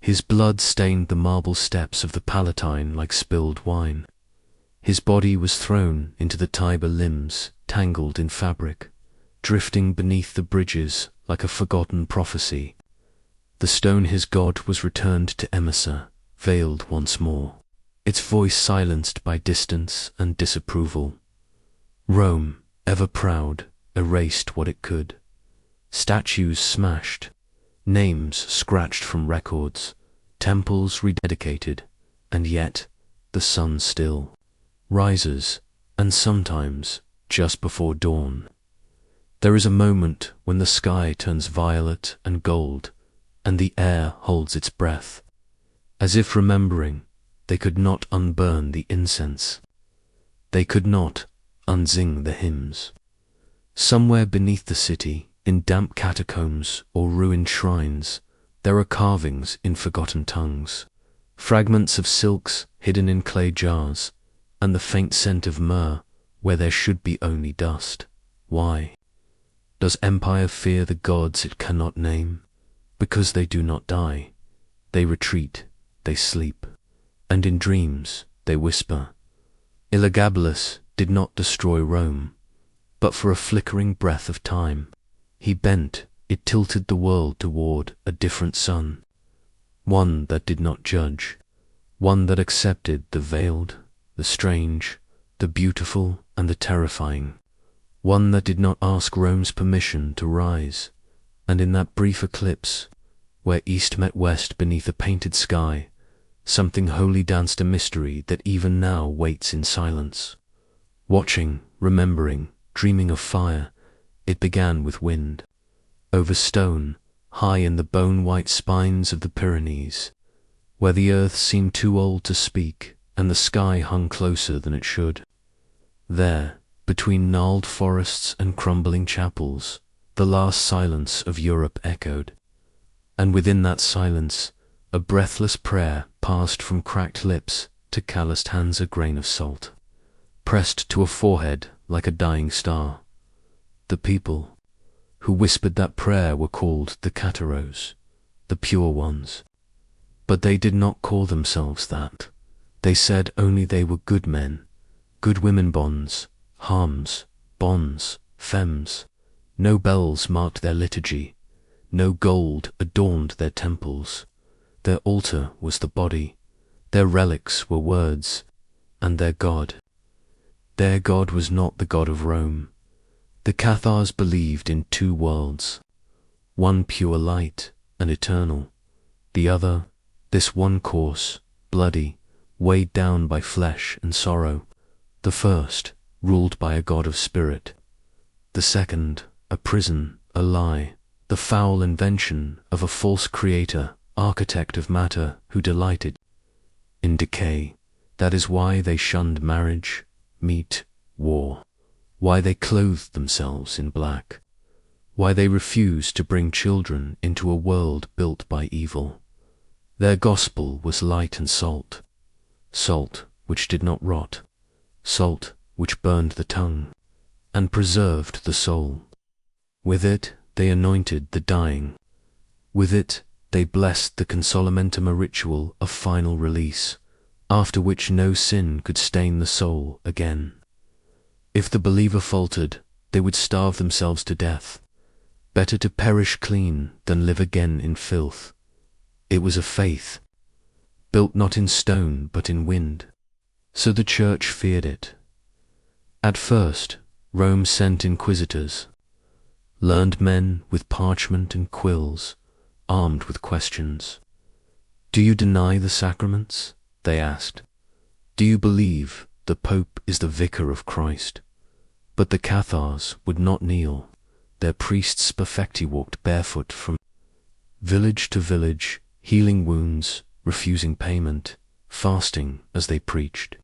His blood stained the marble steps of the Palatine like spilled wine. His body was thrown into the Tiber limbs, tangled in fabric, drifting beneath the bridges like a forgotten prophecy. The stone his god was returned to Emesa, veiled once more, its voice silenced by distance and disapproval. Rome, ever proud, erased what it could. Statues smashed, names scratched from records, temples rededicated, and yet the sun still rises, and sometimes just before dawn. There is a moment when the sky turns violet and gold, and the air holds its breath, as if remembering they could not unburn the incense. They could not unsing the hymns. Somewhere beneath the city, in damp catacombs or ruined shrines, there are carvings in forgotten tongues, fragments of silks hidden in clay jars, and the faint scent of myrrh where there should be only dust. Why? Does empire fear the gods it cannot name? Because they do not die. They retreat, they sleep, and in dreams they whisper. Elagabalus did not destroy Rome, but for a flickering breath of time, he bent, it tilted the world toward a different sun, one that did not judge, one that accepted the veiled, the strange, the beautiful and the terrifying, one that did not ask Rome's permission to rise. And in that brief eclipse, where east met west beneath a painted sky, something holy danced a mystery that even now waits in silence. Watching, remembering, dreaming of fire, it began with wind. Over stone, high in the bone-white spines of the Pyrenees, where the earth seemed too old to speak and the sky hung closer than it should. There, between gnarled forests and crumbling chapels, the last silence of Europe echoed. And within that silence, a breathless prayer passed from cracked lips to calloused hands, a grain of salt, pressed to a forehead like a dying star. The people who whispered that prayer were called the Cateros, the pure ones. But they did not call themselves that. They said only they were good men, good women, bonds, harms, bonds, femmes. No bells marked their liturgy, no gold adorned their temples. Their altar was the body, their relics were words, and their God was not the God of Rome. The Cathars believed in two worlds, one pure light and eternal, the other, this one coarse, bloody, weighed down by flesh and sorrow. The first, ruled by a god of spirit. The second, a prison, a lie, the foul invention of a false creator, architect of matter who delighted in decay. That is why they shunned marriage, meat, war, why they clothed themselves in black, why they refused to bring children into a world built by evil. Their gospel was light and salt, salt which did not rot, salt which burned the tongue and preserved the soul. With it they anointed the dying. With it they blessed the consolamentum, a ritual of final release, after which no sin could stain the soul again. If the believer faltered, they would starve themselves to death. Better to perish clean than live again in filth. It was a faith, built not in stone but in wind. So the Church feared it. At first, Rome sent inquisitors, learned men with parchment and quills, armed with questions. Do you deny the sacraments? They asked. Do you believe the Pope is the vicar of Christ? But the Cathars would not kneel. Their priests perfecti walked barefoot from village to village, healing wounds, refusing payment, fasting as they preached.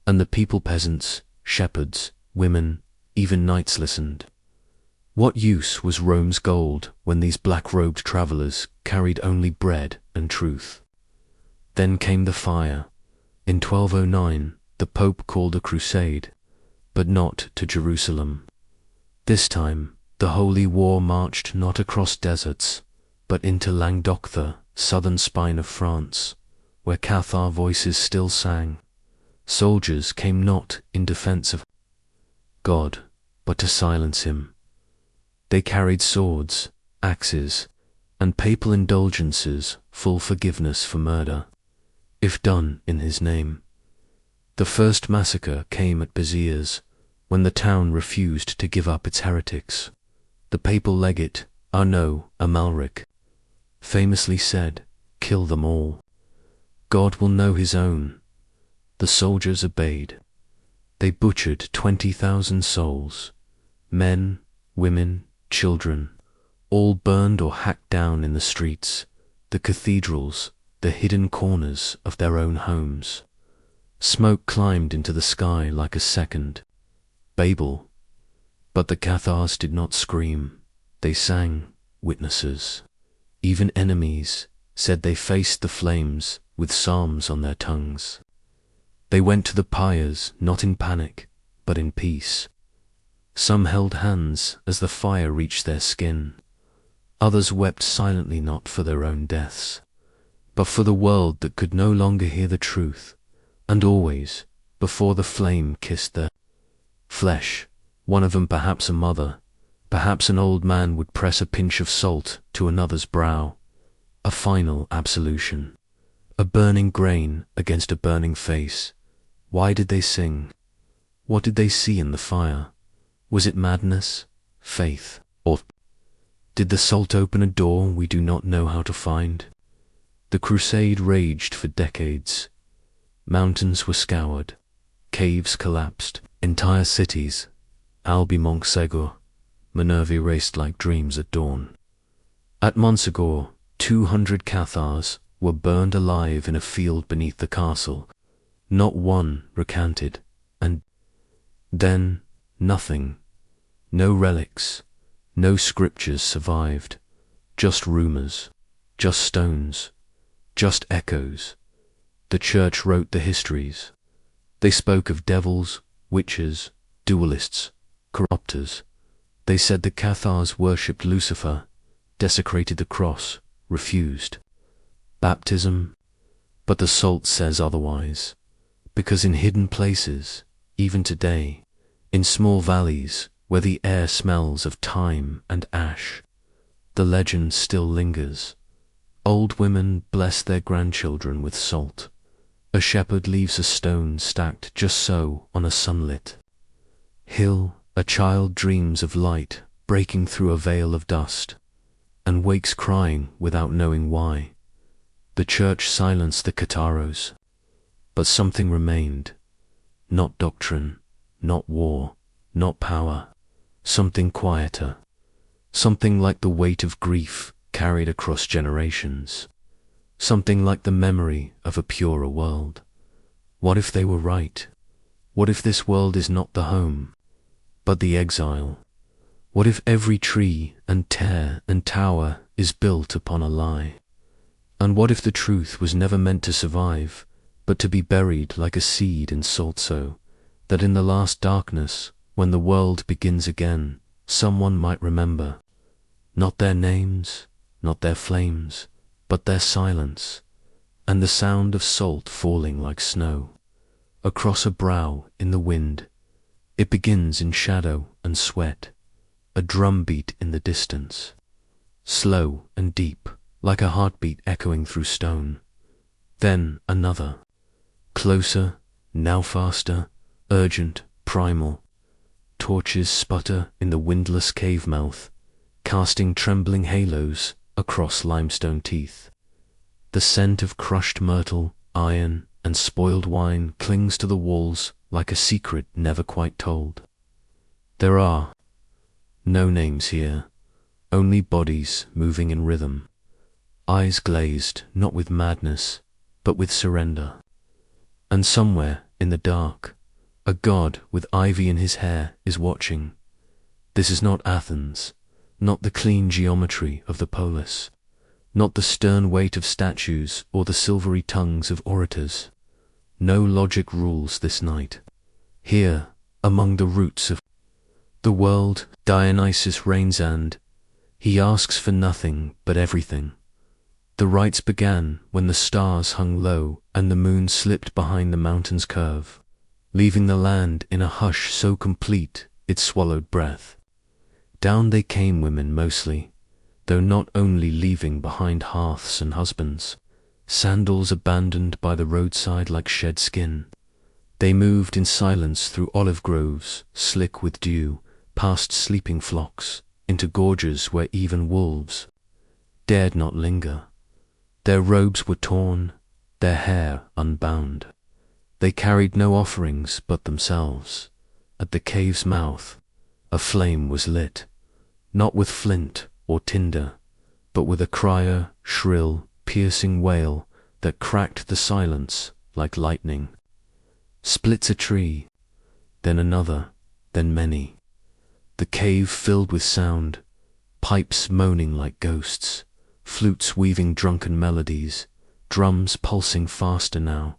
And the people, peasants, shepherds, women, even knights listened. What use was Rome's gold when these black-robed travellers carried only bread and truth? Then came the fire. In 1209, the Pope called a crusade, but not to Jerusalem. This time, the Holy War marched not across deserts, but into Languedoc, the southern spine of France, where Cathar voices still sang. Soldiers came not in defence of God, but to silence him. They carried swords, axes, and papal indulgences, full forgiveness for murder, if done in his name. The first massacre came at Béziers, when the town refused to give up its heretics. The papal legate, Arnaud Amalric, famously said, "Kill them all. God will know his own." The soldiers obeyed. They butchered 20,000 souls, men, women, children, all burned or hacked down in the streets, the cathedrals, the hidden corners of their own homes. Smoke climbed into the sky like a second Babel, but the Cathars did not scream. They sang, witnesses. Even enemies said they faced the flames with psalms on their tongues. They went to the pyres not in panic, but in peace. Some held hands as the fire reached their skin. Others wept silently, not for their own deaths, but for the world that could no longer hear the truth. And always, before the flame kissed their flesh, one of them, perhaps a mother, perhaps an old man, would press a pinch of salt to another's brow. A final absolution. A burning grain against a burning face. Why did they sing? What did they see in the fire? Was it madness, faith, or did the salt open a door we do not know how to find? The crusade raged for decades. Mountains were scoured, caves collapsed, entire cities, Albi Montsegur, Minerva raced like dreams at dawn. At Montsegur, 200 Cathars were burned alive in a field beneath the castle. Not one recanted, and then nothing. No relics, no scriptures survived, just rumors, just stones, just echoes. The church wrote the histories. They spoke of devils, witches, duelists, corruptors. They said the Cathars worshipped Lucifer, desecrated the cross, refused baptism, but the salt says otherwise, because in hidden places, even today, in small valleys where the air smells of thyme and ash, the legend still lingers. Old women bless their grandchildren with salt. A shepherd leaves a stone stacked just so on a sunlit hill. A child dreams of light breaking through a veil of dust, and wakes crying without knowing why. The church silenced the Catharos, but something remained. Not doctrine, not war, not power. Something quieter. Something like the weight of grief carried across generations. Something like the memory of a purer world. What if they were right? What if this world is not the home, but the exile? What if every tree and tear and tower is built upon a lie? And what if the truth was never meant to survive, but to be buried like a seed in salt, so that in the last darkness, when the world begins again, someone might remember, not their names, not their flames, but their silence, and the sound of salt falling like snow across a brow in the wind. It begins in shadow and sweat, a drumbeat in the distance, slow and deep, like a heartbeat echoing through stone. Then another, closer, now faster, urgent, primal. Torches sputter in the windless cave mouth, casting trembling halos across limestone teeth. The scent of crushed myrtle, iron, and spoiled wine clings to the walls like a secret never quite told. There are no names here, only bodies moving in rhythm, eyes glazed not with madness, but with surrender. And somewhere in the dark, a god with ivy in his hair is watching. This is not Athens, not the clean geometry of the polis, not the stern weight of statues or the silvery tongues of orators. No logic rules this night. Here, among the roots of the world, Dionysus reigns, and he asks for nothing but everything. The rites began when the stars hung low and the moon slipped behind the mountain's curve, leaving the land in a hush so complete it swallowed breath. Down they came, women mostly, though not only, leaving behind hearths and husbands, sandals abandoned by the roadside like shed skin. They moved in silence through olive groves, slick with dew, past sleeping flocks, into gorges where even wolves dared not linger. Their robes were torn, their hair unbound. They carried no offerings but themselves. At the cave's mouth, a flame was lit, not with flint or tinder, but with a crier, shrill, piercing wail that cracked the silence like lightning. Splits a tree, then another, then many. The cave filled with sound, pipes moaning like ghosts, flutes weaving drunken melodies, drums pulsing faster now,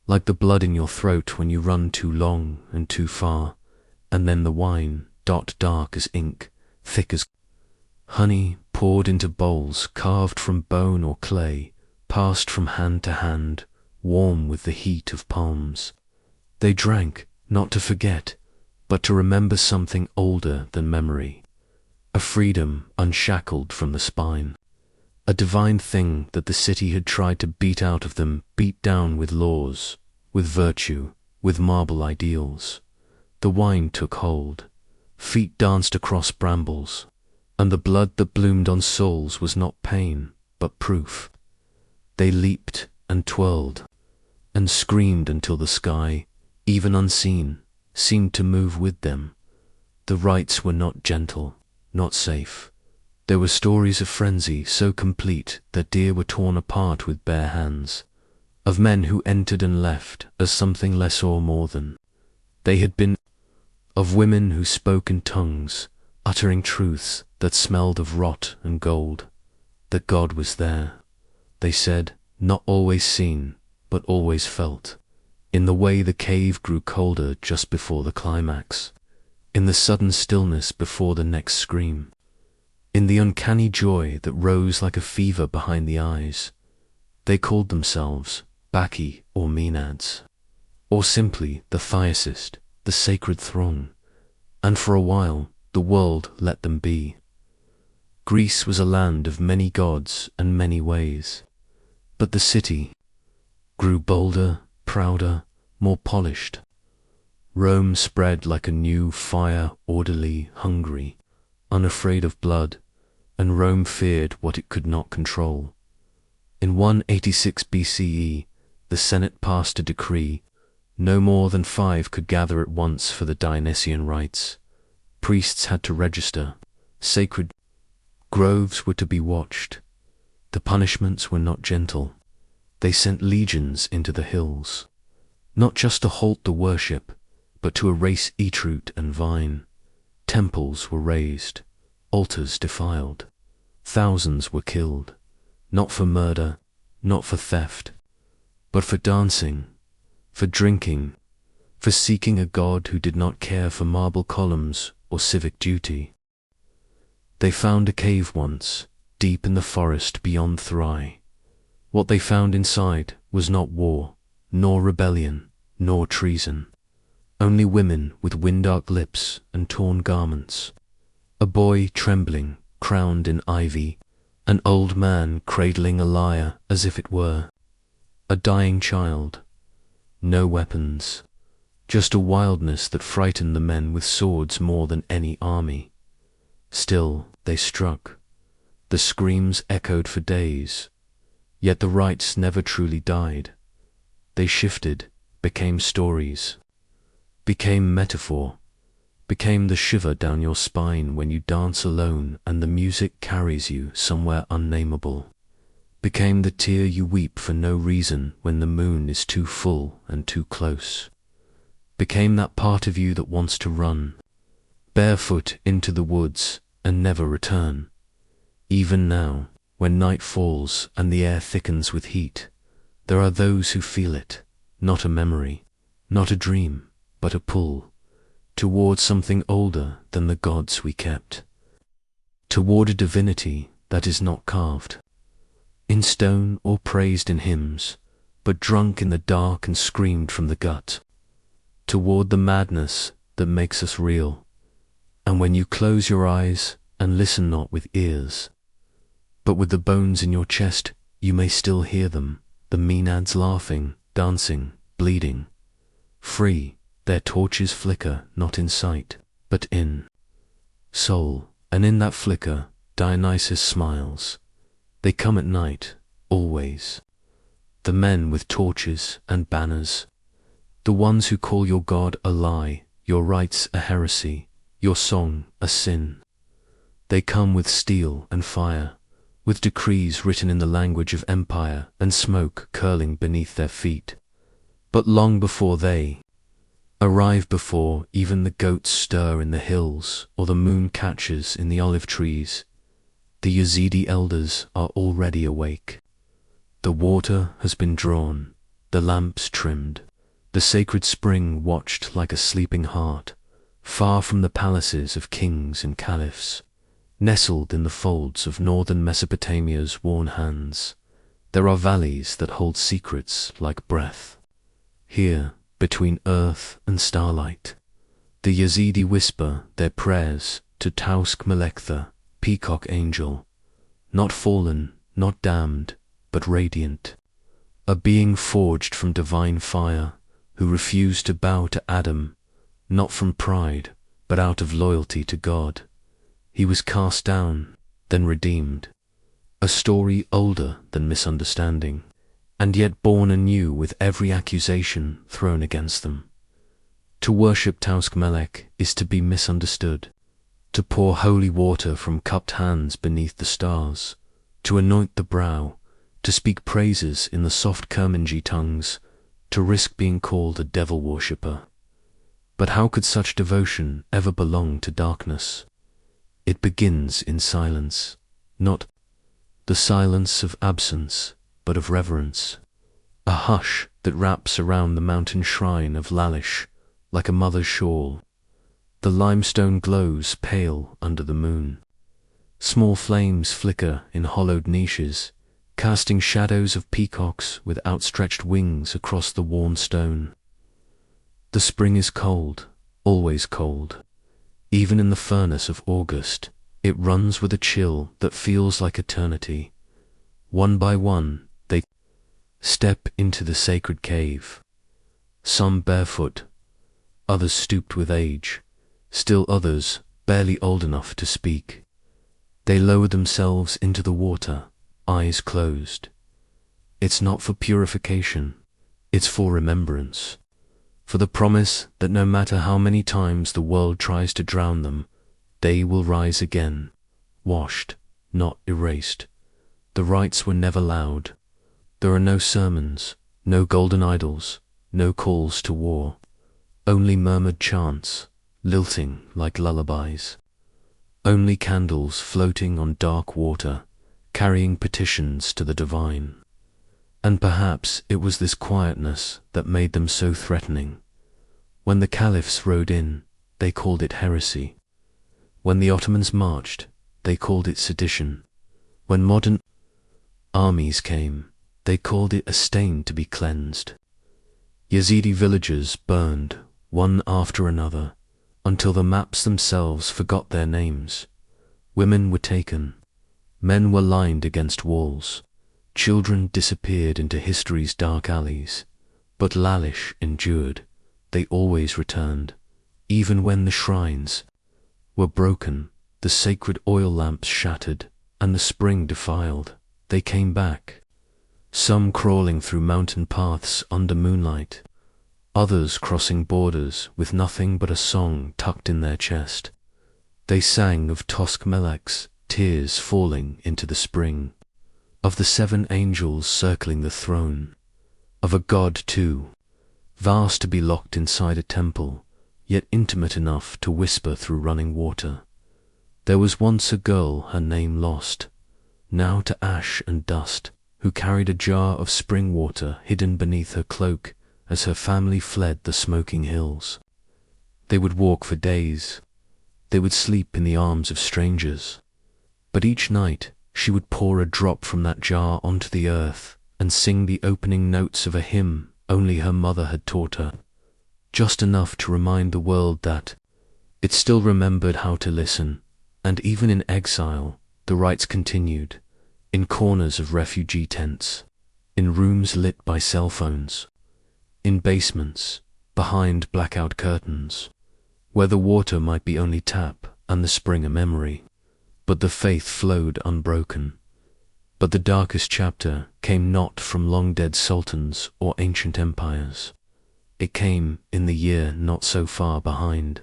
like the blood in your throat when you run too long and too far, and then the wine, dark as ink, thick as honey, poured into bowls carved from bone or clay, passed from hand to hand, warm with the heat of palms. They drank, not to forget, but to remember something older than memory, a freedom unshackled from the spine, a divine thing that the city had tried to beat out of them, beat down with laws, with virtue, with marble ideals. The wine took hold, feet danced across brambles, and the blood that bloomed on souls was not pain, but proof. They leaped and twirled and screamed until the sky, even unseen, seemed to move with them. The rites were not gentle, not safe. There were stories of frenzy so complete that deer were torn apart with bare hands, of men who entered and left as something less or more than they had been, of women who spoke in tongues, uttering truths that smelled of rot and gold, that God was there, they said, not always seen, but always felt, in the way the cave grew colder just before the climax, in the sudden stillness before the next scream, in the uncanny joy that rose like a fever behind the eyes. They called themselves Bacchae or Maenads, or simply the Thiacist, the sacred throng, and for a while the world let them be. Greece was a land of many gods and many ways, but the city grew bolder, prouder, more polished. Rome spread like a new fire, orderly, hungry, unafraid of blood, and Rome feared what it could not control. In 186 BCE, the Senate passed a decree: no more than 5 could gather at once for the Dionysian rites. Priests had to register. Sacred groves were to be watched. The punishments were not gentle. They sent legions into the hills, not just to halt the worship, but to erase each root and vine. Temples were razed, altars defiled. Thousands were killed, not for murder, not for theft, but for dancing, for drinking, for seeking a god who did not care for marble columns or civic duty. They found a cave once, deep in the forest beyond Thrai. What they found inside was not war, nor rebellion, nor treason. Only women with wind-dark lips and torn garments. A boy trembling, crowned in ivy. An old man cradling a lyre as if it were. A dying child. No weapons. Just a wildness that frightened the men with swords more than any army. Still, they struck. The screams echoed for days. Yet the rites never truly died. They shifted, became stories, became metaphor, became the shiver down your spine when you dance alone and the music carries you somewhere unnameable, became the tear you weep for no reason when the moon is too full and too close, became that part of you that wants to run, barefoot into the woods and never return. Even now, when night falls and the air thickens with heat, there are those who feel it, not a memory, not a dream, but a pull, toward something older than the gods we kept, toward a divinity that is not carved in stone or praised in hymns, but drunk in the dark and screamed from the gut, toward the madness that makes us real. And when you close your eyes and listen not with ears, but with the bones in your chest, you may still hear them, the Maenads laughing, dancing, bleeding, free. Their torches flicker not in sight, but in soul, and in that flicker Dionysus smiles. They come at night, always. The men with torches and banners, the ones who call your God a lie, your rites a heresy, your song a sin. They come with steel and fire, with decrees written in the language of empire and smoke curling beneath their feet. But long before they arrive, before even the goats stir in the hills or the moon catches in the olive trees, the Yazidi elders are already awake. The water has been drawn, the lamps trimmed, the sacred spring watched like a sleeping heart, far from the palaces of kings and caliphs, nestled in the folds of northern Mesopotamia's worn hands. There are valleys that hold secrets like breath. Here, between earth and starlight, the Yazidi whisper their prayers to Tausk Melektha, peacock angel, not fallen, not damned, but radiant, a being forged from divine fire, who refused to bow to Adam, not from pride, but out of loyalty to God. He was cast down, then redeemed, a story older than misunderstanding. and yet born anew with every accusation thrown against them. To worship Teuskmelech is to be misunderstood, to pour holy water from cupped hands beneath the stars, to anoint the brow, to speak praises in the soft Kermanji tongues, to risk being called a devil worshipper. But how could such devotion ever belong to darkness? It begins in silence, not the silence of absence, but of reverence, a hush that wraps around the mountain shrine of Lalish like a mother's shawl. The limestone glows pale under the moon. Small flames flicker in hollowed niches, casting shadows of peacocks with outstretched wings across the worn stone. The spring is cold, always cold. Even in the furnace of August, it runs with a chill that feels like eternity. One by one, they step into the sacred cave. Some barefoot, others stooped with age, still others barely old enough to speak. They lower themselves into the water, eyes closed. It's not for purification, it's for remembrance, for the promise that no matter how many times the world tries to drown them, they will rise again, washed, not erased. The rites were never loud. There are no sermons, no golden idols, no calls to war, only murmured chants, lilting like lullabies. Only candles floating on dark water, carrying petitions to the divine. And perhaps it was this quietness that made them so threatening. When the caliphs rode in, they called it heresy. When the Ottomans marched, they called it sedition. When modern armies came, they called it a stain to be cleansed. Yazidi villages burned, one after another, until the maps themselves forgot their names. Women were taken. Men were lined against walls. Children disappeared into history's dark alleys. But Lalish endured. They always returned. Even when the shrines were broken, the sacred oil lamps shattered, and the spring defiled, they came back. Some crawling through mountain paths under moonlight, others crossing borders with nothing but a song tucked in their chest. They sang of Teuskmelech's tears falling into the spring, of the 7 angels circling the throne, of a god too, vast to be locked inside a temple, yet intimate enough to whisper through running water. There was once a girl, her name lost, now to ash and dust, who carried a jar of spring water hidden beneath her cloak as her family fled the smoking hills. They would walk for days. They would sleep in the arms of strangers. But each night she would pour a drop from that jar onto the earth and sing the opening notes of a hymn only her mother had taught her, just enough to remind the world that it still remembered how to listen. And even in exile, the rites continued, in corners of refugee tents, in rooms lit by cell phones, in basements, behind blackout curtains, where the water might be only tap and the spring a memory, but the faith flowed unbroken. But the darkest chapter came not from long-dead sultans or ancient empires. It came in the year not so far behind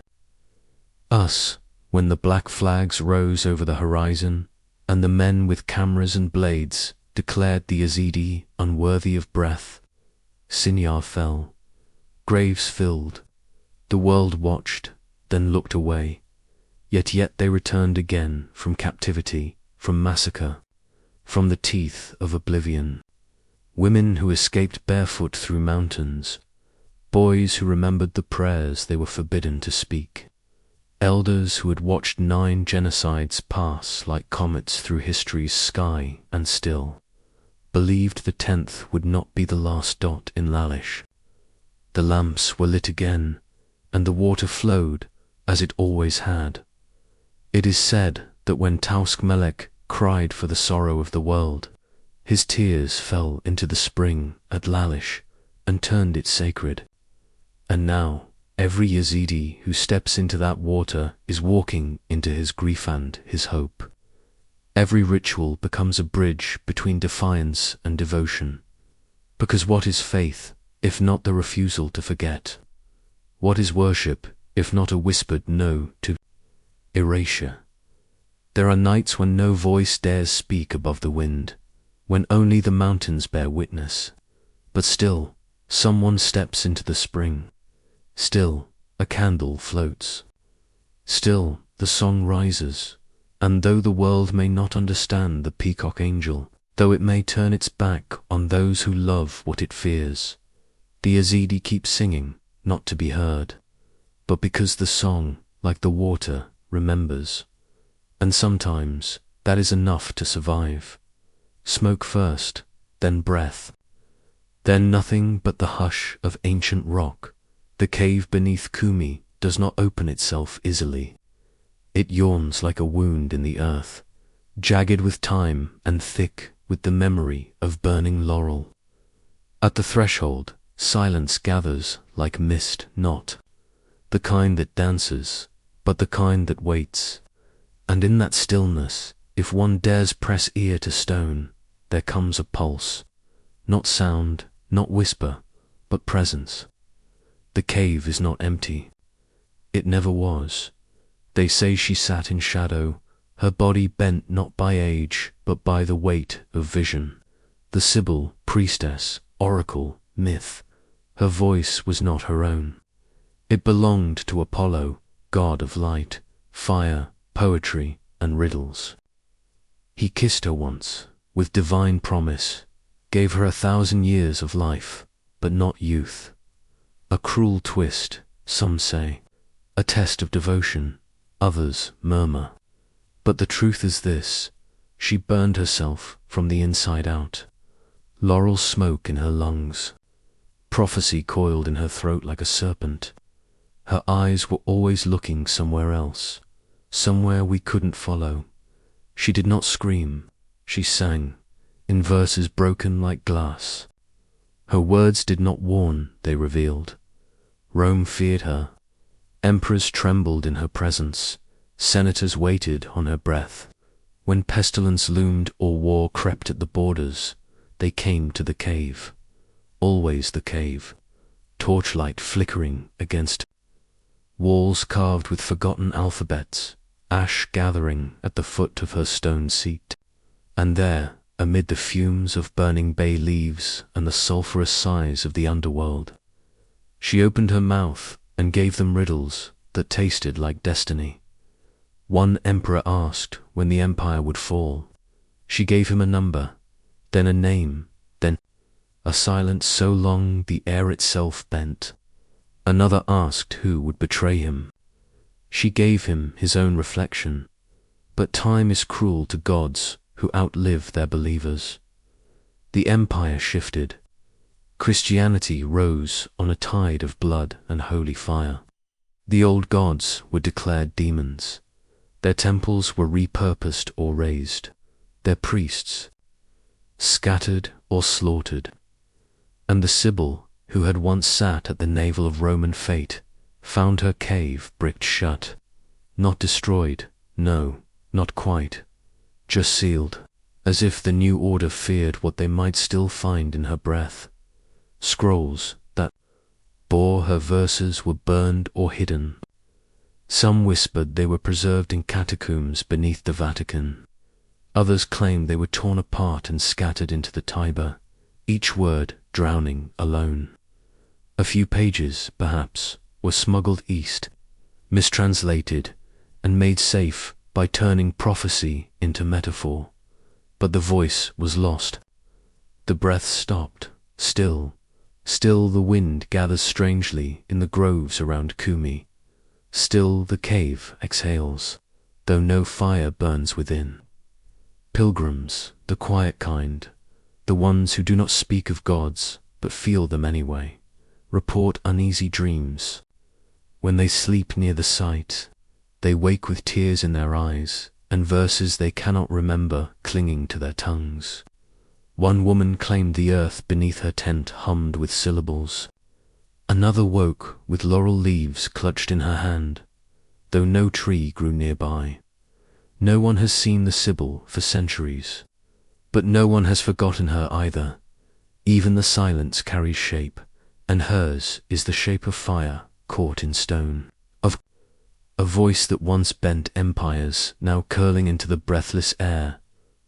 us, when the black flags rose over the horizon, and the men with cameras and blades declared the Yazidi unworthy of breath. Sinjar fell. Graves filled. The world watched, then looked away. Yet they returned again from captivity, from massacre, from the teeth of oblivion. Women who escaped barefoot through mountains. Boys who remembered the prayers they were forbidden to speak. Elders who had watched 9 genocides pass like comets through history's sky and still believed the 10th would not be the last dot in Lalish. The lamps were lit again, and the water flowed as it always had. It is said that when Teuskmelech cried for the sorrow of the world, his tears fell into the spring at Lalish and turned it sacred. And now, every Yazidi who steps into that water is walking into his grief and his hope. Every ritual becomes a bridge between defiance and devotion. Because what is faith, if not the refusal to forget? What is worship, if not a whispered no to erasure? There are nights when no voice dares speak above the wind, when only the mountains bear witness. But still, someone steps into the spring. Still, a candle floats. Still, the song rises. And though the world may not understand the peacock angel, though it may turn its back on those who love what it fears, the Yazidi keeps singing, not to be heard, but because the song, like the water, remembers. And sometimes that is enough to survive. Smoke first, then breath, then nothing but the hush of ancient rock. The cave beneath Kumi does not open itself easily. It yawns like a wound in the earth, jagged with time and thick with the memory of burning laurel. At the threshold, silence gathers like mist, not the kind that dances, but the kind that waits. And in that stillness, if one dares press ear to stone, there comes a pulse, not sound, not whisper, but presence. The cave is not empty. It never was. They say she sat in shadow, her body bent not by age, but by the weight of vision. The Cybele, priestess, oracle, myth, her voice was not her own. It belonged to Apollo, god of light, fire, poetry, and riddles. He kissed her once, with divine promise, gave her 1,000 years of life, but not youth. A cruel twist, some say, a test of devotion, others murmur. But the truth is this, she burned herself from the inside out. Laurel smoke in her lungs. Prophecy coiled in her throat like a serpent. Her eyes were always looking somewhere else, somewhere we couldn't follow. She did not scream, she sang, in verses broken like glass. Her words did not warn, they revealed. Rome feared her. Emperors trembled in her presence. Senators waited on her breath. When pestilence loomed or war crept at the borders, they came to the cave. Always the cave. Torchlight flickering against walls carved with forgotten alphabets, ash gathering at the foot of her stone seat. And there, amid the fumes of burning bay leaves and the sulphurous sighs of the underworld, she opened her mouth and gave them riddles that tasted like destiny. One emperor asked when the empire would fall. She gave him a number, then a name, then a silence so long the air itself bent. Another asked who would betray him. She gave him his own reflection. But time is cruel to gods who outlive their believers. The empire shifted. Christianity rose on a tide of blood and holy fire. The old gods were declared demons. Their temples were repurposed or razed. Their priests scattered or slaughtered. And the Cybele, who had once sat at the navel of Roman fate, found her cave bricked shut. Not destroyed, no, not quite. Just sealed, as if the new order feared what they might still find in her breath. Scrolls that bore her verses were burned or hidden. Some whispered they were preserved in catacombs beneath the Vatican. Others claimed they were torn apart and scattered into the Tiber, each word drowning alone. A few pages, perhaps, were smuggled east, mistranslated, and made safe by turning prophecy into metaphor. But the voice was lost. The breath stopped. Still the wind gathers strangely in the groves around Kumi. Still the cave exhales, though no fire burns within. Pilgrims, the quiet kind, the ones who do not speak of gods, but feel them anyway, report uneasy dreams. When they sleep near the site, they wake with tears in their eyes and verses they cannot remember clinging to their tongues. One woman claimed the earth beneath her tent hummed with syllables. Another woke with laurel leaves clutched in her hand, though no tree grew nearby. No one has seen the Cybele for centuries, but no one has forgotten her either. Even the silence carries shape, and hers is the shape of fire caught in stone. Of a voice that once bent empires, now curling into the breathless air,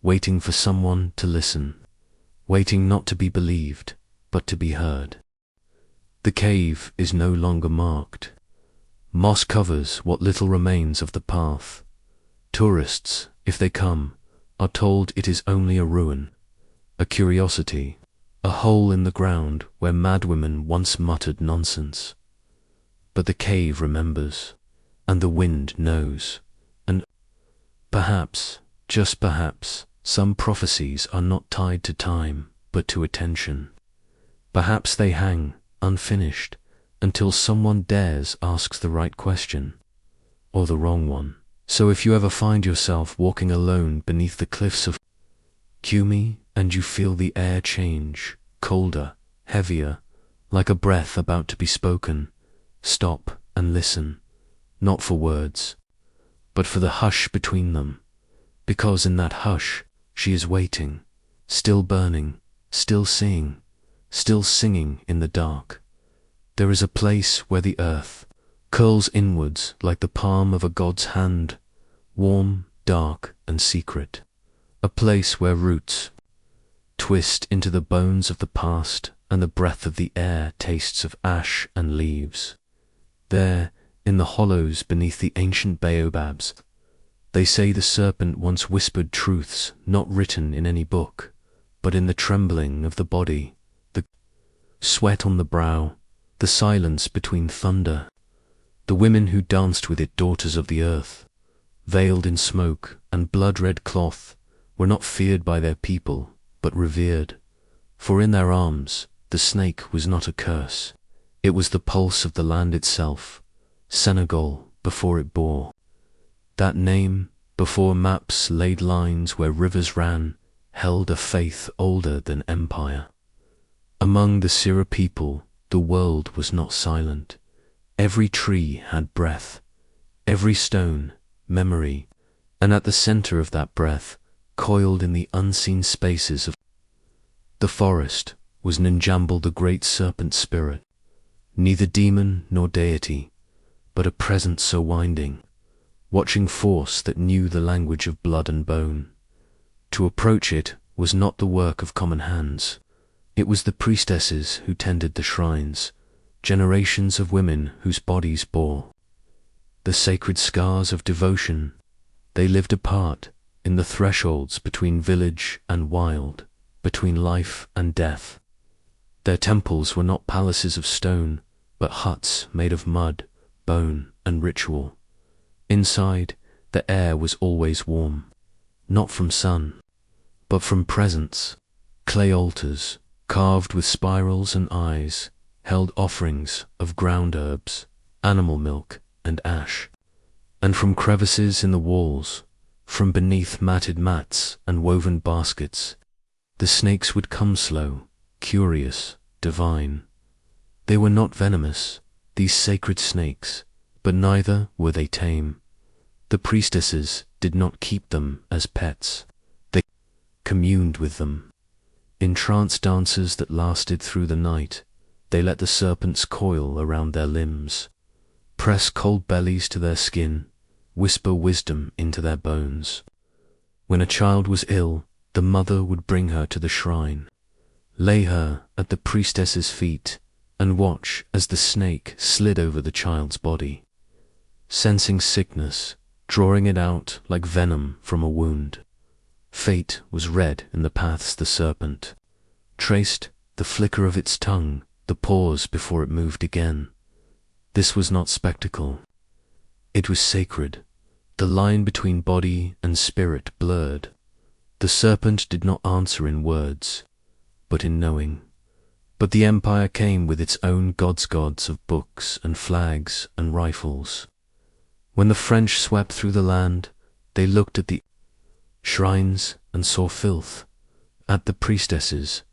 waiting for someone to listen, waiting not to be believed, but to be heard. The cave is no longer marked. Moss covers what little remains of the path. Tourists, if they come, are told it is only a ruin, a curiosity, a hole in the ground where madwomen once muttered nonsense. But the cave remembers, and the wind knows, and perhaps, just perhaps, some prophecies are not tied to time, but to attention. Perhaps they hang, unfinished, until someone dares asks the right question, or the wrong one. So if you ever find yourself walking alone beneath the cliffs of Cumi, and you feel the air change, colder, heavier, like a breath about to be spoken, stop and listen, not for words, but for the hush between them, because in that hush she is waiting, still burning, still seeing, still singing in the dark. There is a place where the earth curls inwards like the palm of a god's hand, warm, dark, and secret. A place where roots twist into the bones of the past, and the breath of the air tastes of ash and leaves. There, in the hollows beneath the ancient baobabs, they say the serpent once whispered truths not written in any book, but in the trembling of the body, the sweat on the brow, the silence between thunder. The women who danced with it, daughters of the earth, veiled in smoke and blood-red cloth, were not feared by their people, but revered, for in their arms the snake was not a curse, it was the pulse of the land itself, Senegal before it bore. That name, before maps laid lines where rivers ran, held a faith older than empire. Among the Sira people, the world was not silent. Every tree had breath, every stone, memory, and at the center of that breath, coiled in the unseen spaces of the forest, was Ninjambal, the great serpent spirit, neither demon nor deity, but a presence so winding, watching force that knew the language of blood and bone. To approach it was not the work of common hands. It was the priestesses who tended the shrines, generations of women whose bodies bore the sacred scars of devotion. They lived apart, in the thresholds between village and wild, between life and death. Their temples were not palaces of stone, but huts made of mud, bone, and ritual. Inside, the air was always warm, not from sun, but from presence. Clay altars, carved with spirals and eyes, held offerings of ground herbs, animal milk, and ash. And from crevices in the walls, from beneath matted mats and woven baskets, the snakes would come slow, curious, divine. They were not venomous, these sacred snakes, but neither were they tame. The priestesses did not keep them as pets. They communed with them. In trance dances that lasted through the night, they let the serpents coil around their limbs, press cold bellies to their skin, whisper wisdom into their bones. When a child was ill, the mother would bring her to the shrine, lay her at the priestess's feet, and watch as the snake slid over the child's body, sensing sickness, drawing it out like venom from a wound. Fate was read in the paths the serpent traced, the flicker of its tongue, the pause before it moved again. This was not spectacle. It was sacred. The line between body and spirit blurred. The serpent did not answer in words, but in knowing. But the empire came with its own gods of books and flags and rifles. When the French swept through the land, they looked at the shrines and saw filth, at the priestesses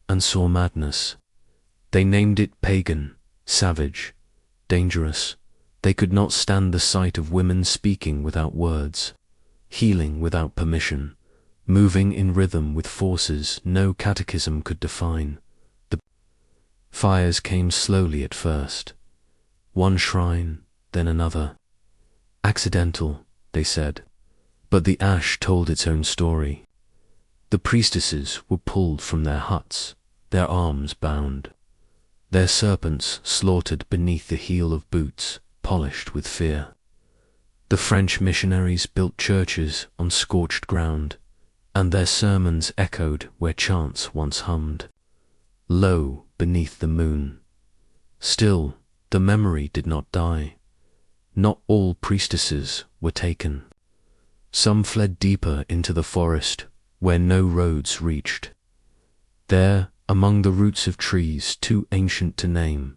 and saw madness. They named it pagan, savage, dangerous. They could not stand the sight of women speaking without words, healing without permission, moving in rhythm with forces no catechism could define, Fires came slowly at first. One shrine, then another. Accidental, they said, but the ash told its own story. The priestesses were pulled from their huts, their arms bound, their serpents slaughtered beneath the heel of boots polished with fear. The French missionaries built churches on scorched ground, and their sermons echoed where chants once hummed, low beneath the moon. Still, the memory did not die. Not all priestesses were taken. Some fled deeper into the forest where no roads reached. There, among the roots of trees too ancient to name,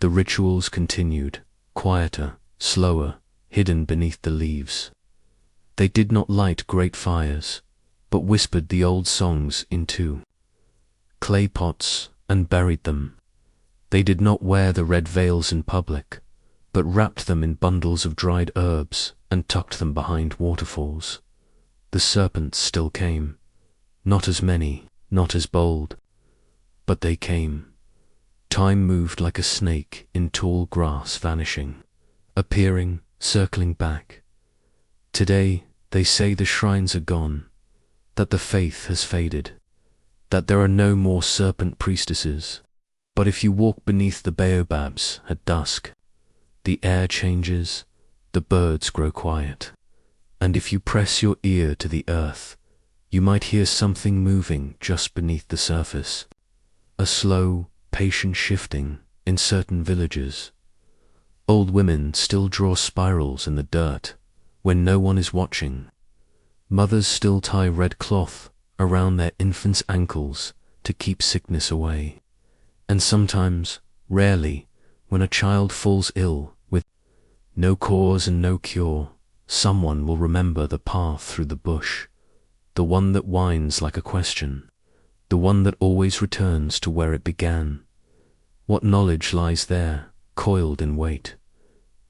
the rituals continued, quieter, slower, hidden beneath the leaves. They did not light great fires, but whispered the old songs into clay pots and buried them. They did not wear the red veils in public, but wrapped them in bundles of dried herbs and tucked them behind waterfalls. The serpents still came, not as many, not as bold, but they came. Time moved like a snake in tall grass, vanishing, appearing, circling back. Today, they say the shrines are gone, that the faith has faded, that there are no more serpent priestesses. But if you walk beneath the baobabs at dusk, the air changes, the birds grow quiet, and if you press your ear to the earth, you might hear something moving just beneath the surface, a slow, patient shifting in certain villages. Old women still draw spirals in the dirt when no one is watching. Mothers still tie red cloth around their infants' ankles to keep sickness away. And sometimes, rarely, when a child falls ill with no cause and no cure, someone will remember the path through the bush, the one that winds like a question, the one that always returns to where it began. What knowledge lies there, coiled in weight?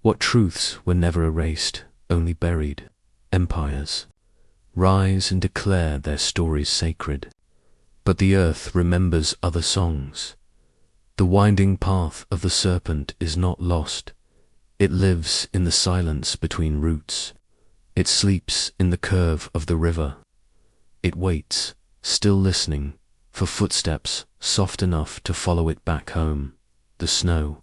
What truths were never erased, only buried? Empires rise and declare their stories sacred, but the earth remembers other songs. The winding path of the serpent is not lost. It lives in the silence between roots. It sleeps in the curve of the river. It waits, still listening, for footsteps soft enough to follow it back home. The snow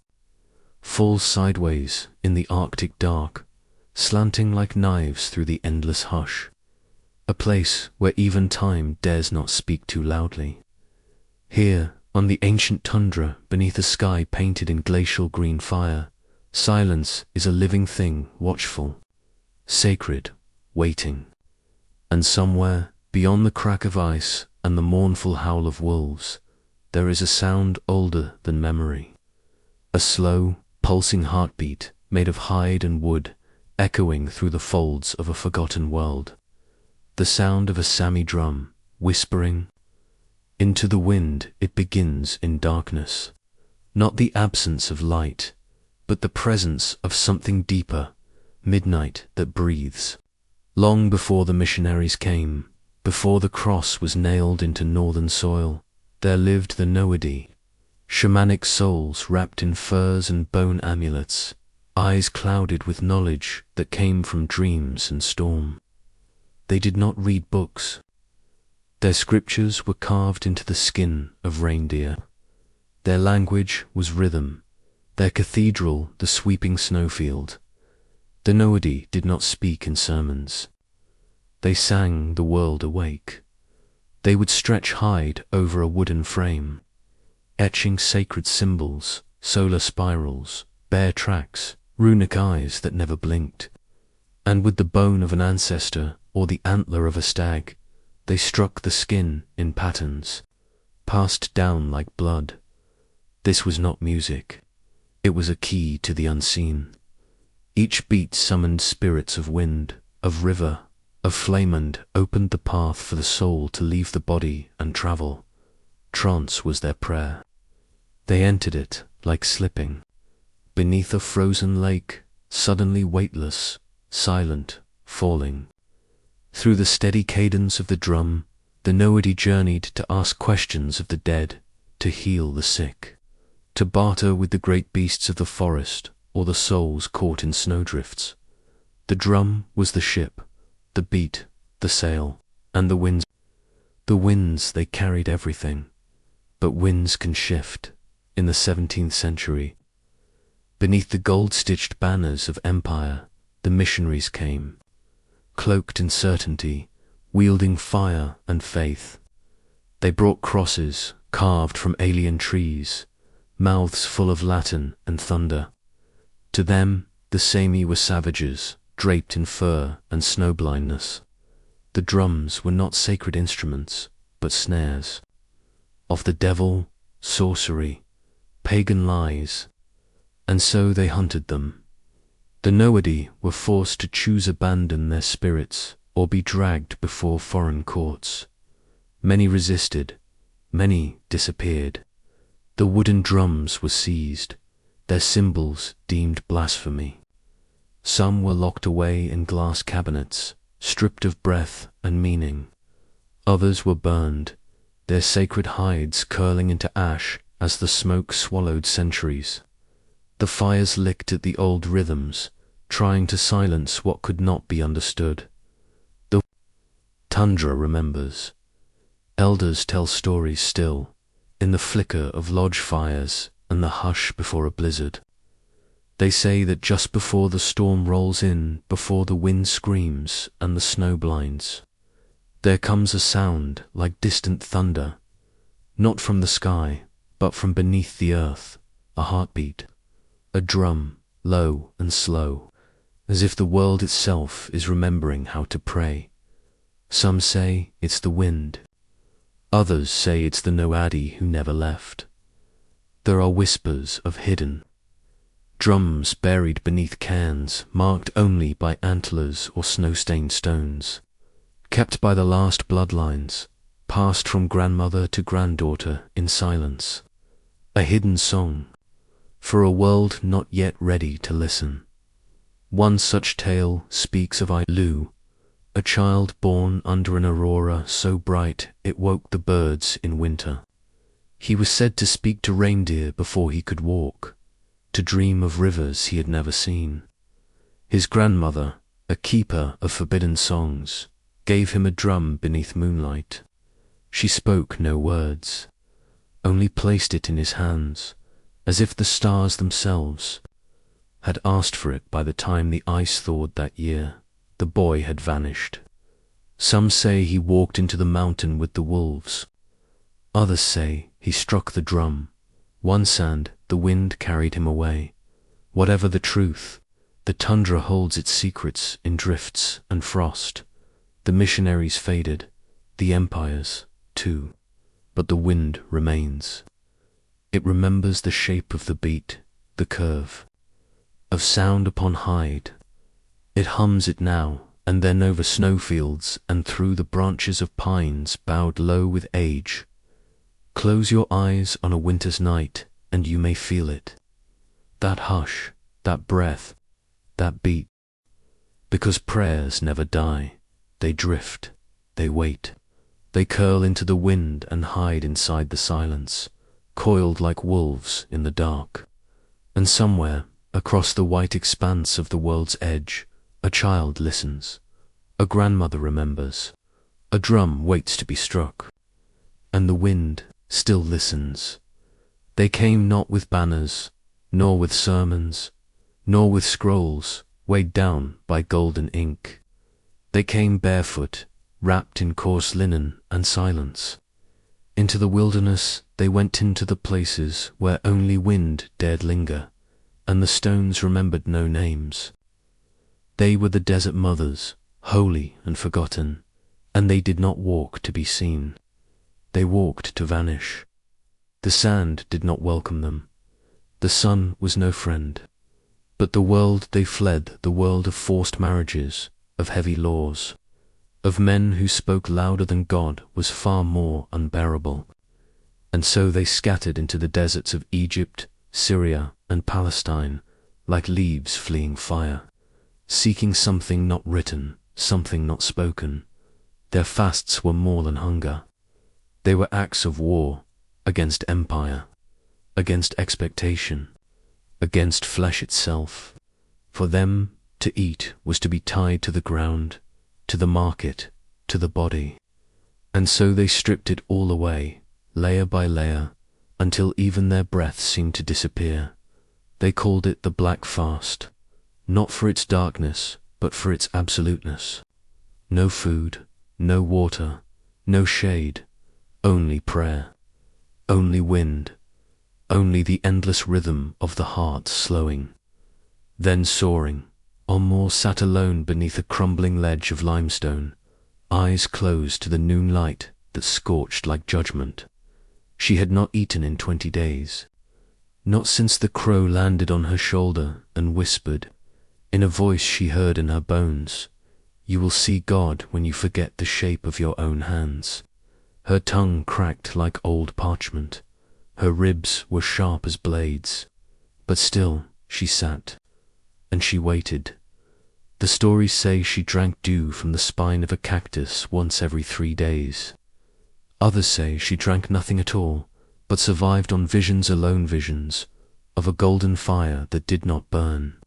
falls sideways in the Arctic dark, slanting like knives through the endless hush, a place where even time dares not speak too loudly. Here, on the ancient tundra, beneath a sky painted in glacial green fire, silence is a living thing, watchful, sacred, waiting. And somewhere, beyond the crack of ice and the mournful howl of wolves, there is a sound older than memory. A slow, pulsing heartbeat made of hide and wood, echoing through the folds of a forgotten world. The sound of a Sami drum, whispering into the wind. It begins in darkness. Not the absence of light, but the presence of something deeper, midnight that breathes. Long before the missionaries came, before the cross was nailed into northern soil, there lived the Noadi, shamanic souls wrapped in furs and bone amulets, eyes clouded with knowledge that came from dreams and storm. They did not read books. Their scriptures were carved into the skin of reindeer. Their language was rhythm, their cathedral the sweeping snowfield. The Noadi did not speak in sermons. They sang the world awake. They would stretch hide over a wooden frame, etching sacred symbols, solar spirals, bear tracks, runic eyes that never blinked. And with the bone of an ancestor or the antler of a stag, they struck the skin in patterns, passed down like blood. This was not music. It was a key to the unseen. Each beat summoned spirits of wind, of river, of flame, and opened the path for the soul to leave the body and travel. Trance was their prayer. They entered it like slipping beneath a frozen lake, suddenly weightless, silent, falling. Through the steady cadence of the drum, the Noadi journeyed to ask questions of the dead, to heal the sick. to barter with the great beasts of the forest or the souls caught in snowdrifts. The drum was the ship, the beat, the sail, and the winds. The winds, they carried everything, but winds can shift. In the 17th century, beneath the gold-stitched banners of empire, the missionaries came, cloaked in certainty, wielding fire and faith. They brought crosses carved from alien trees, mouths full of Latin and thunder. To them, the Sami were savages, draped in fur and snowblindness. The drums were not sacred instruments, but snares of the devil, sorcery, pagan lies, and so they hunted them. The Noadi were forced to choose abandon their spirits or be dragged before foreign courts. Many resisted, many disappeared. The wooden drums were seized, their symbols deemed blasphemy. Some were locked away in glass cabinets, stripped of breath and meaning. Others were burned, their sacred hides curling into ash as the smoke swallowed centuries. The fires licked at the old rhythms, trying to silence what could not be understood. The tundra remembers. Elders tell stories still, in the flicker of lodge fires and the hush before a blizzard. They say that just before the storm rolls in, before the wind screams and the snow blinds, there comes a sound like distant thunder, not from the sky, but from beneath the earth, a heartbeat, a drum, low and slow, as if the world itself is remembering how to pray. Some say it's the wind. Others say it's the Noadi who never left. There are whispers of hidden drums buried beneath cairns marked only by antlers or snow-stained stones, kept by the last bloodlines, passed from grandmother to granddaughter in silence. A hidden song, for a world not yet ready to listen. One such tale speaks of Ilu, a child born under an aurora so bright it woke the birds in winter. He was said to speak to reindeer before he could walk, to dream of rivers he had never seen. His grandmother, a keeper of forbidden songs, gave him a drum beneath moonlight. She spoke no words, only placed it in his hands, as if the stars themselves had asked for it. By the time the ice thawed that year, the boy had vanished. Some say he walked into the mountain with the wolves. Others say he struck the drum. One sand, the wind carried him away. Whatever the truth, the tundra holds its secrets in drifts and frost. The missionaries faded, the empires, too, but the wind remains. It remembers the shape of the beat, the curve of sound upon hide. It hums it now and then over snowfields and through the branches of pines bowed low with age. Close your eyes on a winter's night and you may feel it. That hush, that breath, that beat. Because prayers never die. They drift, they wait. They curl into the wind and hide inside the silence, coiled like wolves in the dark. And somewhere, across the white expanse of the world's edge, a child listens. A grandmother remembers. A drum waits to be struck. And the wind still listens. They came not with banners, nor with sermons, nor with scrolls weighed down by golden ink. They came barefoot, wrapped in coarse linen and silence. Into the wilderness they went, into the places where only wind dared linger, and the stones remembered no names. They were the desert mothers, holy and forgotten, and they did not walk to be seen. They walked to vanish. The sand did not welcome them. The sun was no friend. But the world they fled, the world of forced marriages, of heavy laws, of men who spoke louder than God, was far more unbearable. And so they scattered into the deserts of Egypt, Syria, and Palestine, like leaves fleeing fire, seeking something not written, something not spoken. Their fasts were more than hunger. They were acts of war against empire, against expectation, against flesh itself. For them, to eat was to be tied to the ground, to the market, to the body. And so they stripped it all away, layer by layer, until even their breath seemed to disappear. They called it the Black Fast, not for its darkness, but for its absoluteness. No food, no water, no shade, only prayer, only wind, only the endless rhythm of the heart slowing. Then soaring, Onmore sat alone beneath a crumbling ledge of limestone, eyes closed to the noon light that scorched like judgment. She had not eaten in 20 days, not since the crow landed on her shoulder and whispered, in a voice she heard in her bones, "You will see God when you forget the shape of your own hands." Her tongue cracked like old parchment, her ribs were sharp as blades, but still she sat, and she waited. The stories say she drank dew from the spine of a cactus once every 3 days. Others say she drank nothing at all, but survived on visions alone, visions of a golden fire that did not burn,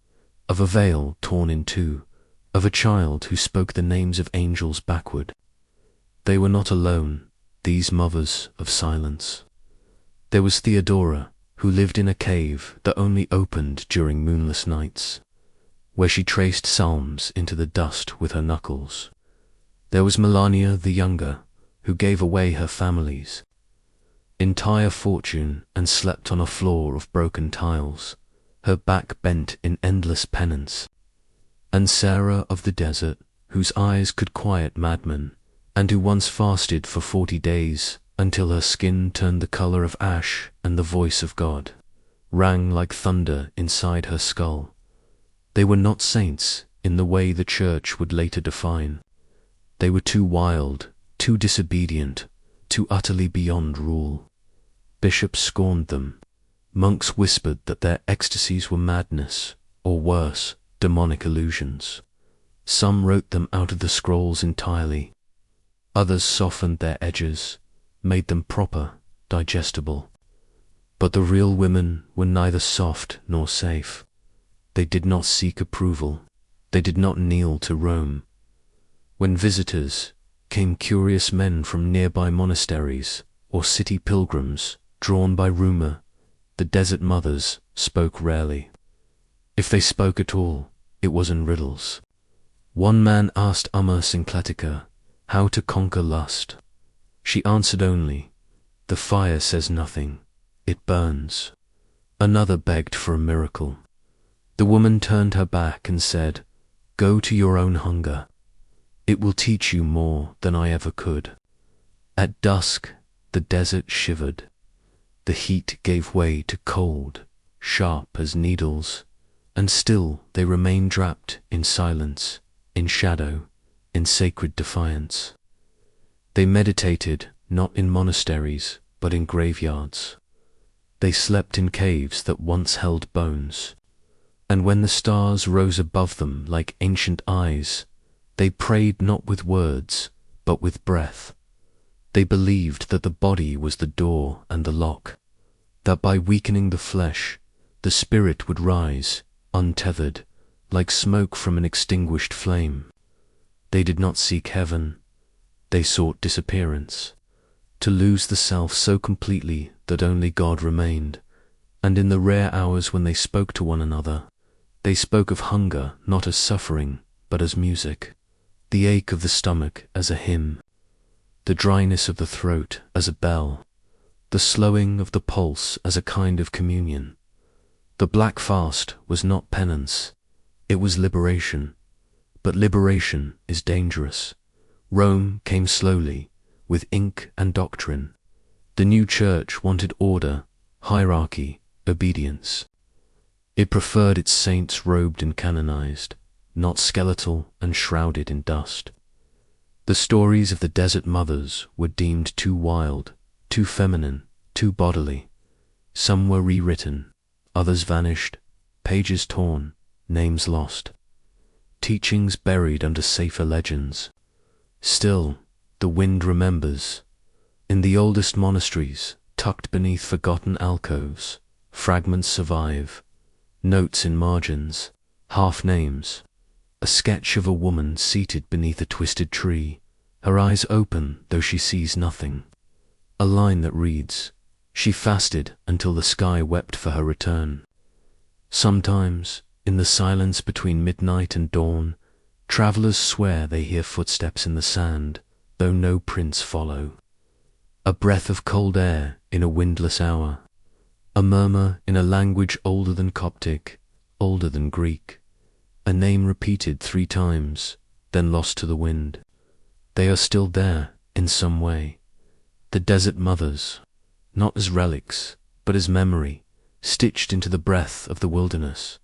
of a veil torn in two, of a child who spoke the names of angels backward. They were not alone, these mothers of silence. There was Theodora, who lived in a cave that only opened during moonless nights, where she traced psalms into the dust with her knuckles. There was Melania the younger, who gave away her family's entire fortune and slept on a floor of broken tiles, her back bent in endless penance. And Sarah of the desert, whose eyes could quiet madmen, and who once fasted for 40 days until her skin turned the color of ash and the voice of God rang like thunder inside her skull. They were not saints in the way the church would later define. They were too wild, too disobedient, too utterly beyond rule. Bishops scorned them. Monks whispered that their ecstasies were madness, or worse, demonic illusions. Some wrote them out of the scrolls entirely. Others softened their edges, made them proper, digestible. But the real women were neither soft nor safe. They did not seek approval. They did not kneel to Rome. When visitors came, curious men from nearby monasteries or city pilgrims, drawn by rumor, the desert mothers spoke rarely. If they spoke at all, it was in riddles. One man asked Amma Syncletica how to conquer lust. She answered only, "The fire says nothing, it burns." Another begged for a miracle. The woman turned her back and said, "Go to your own hunger. It will teach you more than I ever could." At dusk, the desert shivered. The heat gave way to cold, sharp as needles, and still they remained draped in silence, in shadow, in sacred defiance. They meditated not in monasteries, but in graveyards. They slept in caves that once held bones. And when the stars rose above them like ancient eyes, they prayed not with words, but with breath. They believed that the body was the door and the lock, that by weakening the flesh, the spirit would rise, untethered, like smoke from an extinguished flame. They did not seek heaven, they sought disappearance, to lose the self so completely that only God remained. And in the rare hours when they spoke to one another, they spoke of hunger not as suffering, but as music, the ache of the stomach as a hymn, the dryness of the throat as a bell, the slowing of the pulse as a kind of communion. The Black Fast was not penance, it was liberation. But liberation is dangerous. Rome came slowly, with ink and doctrine. The new church wanted order, hierarchy, obedience. It preferred its saints robed and canonized, not skeletal and shrouded in dust. The stories of the desert mothers were deemed too wild, too feminine, too bodily. Some were rewritten, others vanished, pages torn, names lost, teachings buried under safer legends. Still, the wind remembers. In the oldest monasteries, tucked beneath forgotten alcoves, fragments survive, notes in margins, half names, a sketch of a woman seated beneath a twisted tree, her eyes open though she sees nothing. A line that reads, "She fasted until the sky wept for her return." Sometimes, in the silence between midnight and dawn, travelers swear they hear footsteps in the sand, though no prints follow. A breath of cold air in a windless hour, a murmur in a language older than Coptic, older than Greek, a name repeated 3 times, then lost to the wind. They are still there, in some way. The desert mothers, not as relics, but as memory, stitched into the breath of the wilderness.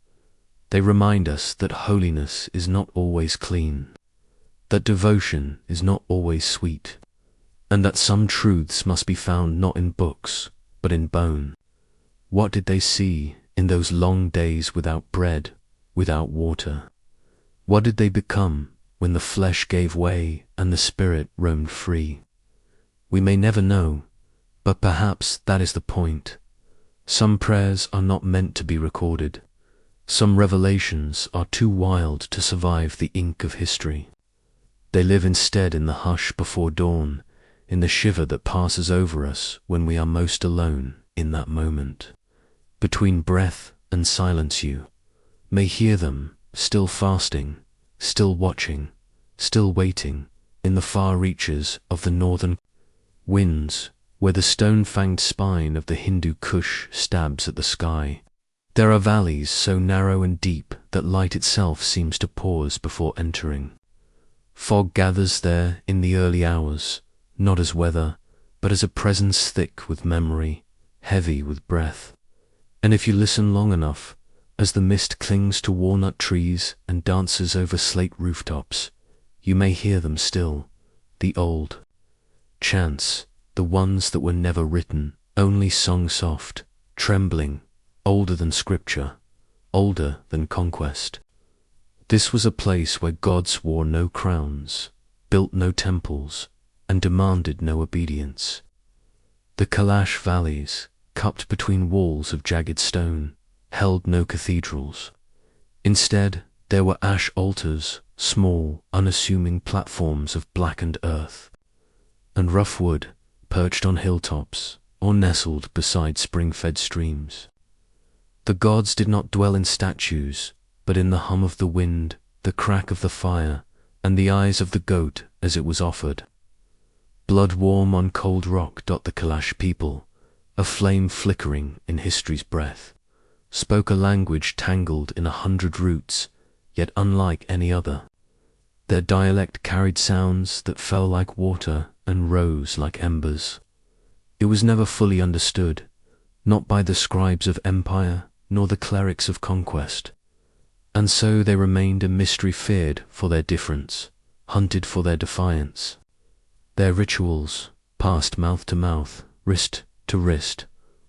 They remind us that holiness is not always clean, that devotion is not always sweet, and that some truths must be found not in books, but in bone. What did they see in those long days without bread, without water? What did they become when the flesh gave way and the spirit roamed free? We may never know, but perhaps that is the point. Some prayers are not meant to be recorded. Some revelations are too wild to survive the ink of history. They live instead in the hush before dawn, in the shiver that passes over us when we are most alone in that moment. Between breath and silence you may hear them, still fasting, still watching, still waiting, in the far reaches of the northern winds, where the stone-fanged spine of the Hindu Kush stabs at the sky. There are valleys so narrow and deep that light itself seems to pause before entering. Fog gathers there in the early hours, not as weather, but as a presence thick with memory, heavy with breath. And if you listen long enough, as the mist clings to walnut trees and dances over slate rooftops, you may hear them still, the old chants, the ones that were never written, only sung soft, trembling, older than scripture, older than conquest. This was a place where gods wore no crowns, built no temples, and demanded no obedience. The Kailash valleys, cupped between walls of jagged stone, held no cathedrals. Instead, there were ash altars, small, unassuming platforms of blackened earth, and rough wood, perched on hilltops, or nestled beside spring-fed streams. The gods did not dwell in statues, but in the hum of the wind, the crack of the fire, and the eyes of the goat as it was offered. Blood warm on cold rock dot the Kailash people, a flame flickering in history's breath, spoke a language tangled in 100 roots, yet unlike any other. Their dialect carried sounds that fell like water and rose like embers. It was never fully understood, not by the scribes of empire nor the clerics of conquest, and so they remained a mystery feared for their difference, hunted for their defiance. Their rituals, passed mouth to mouth, wrist to wrist,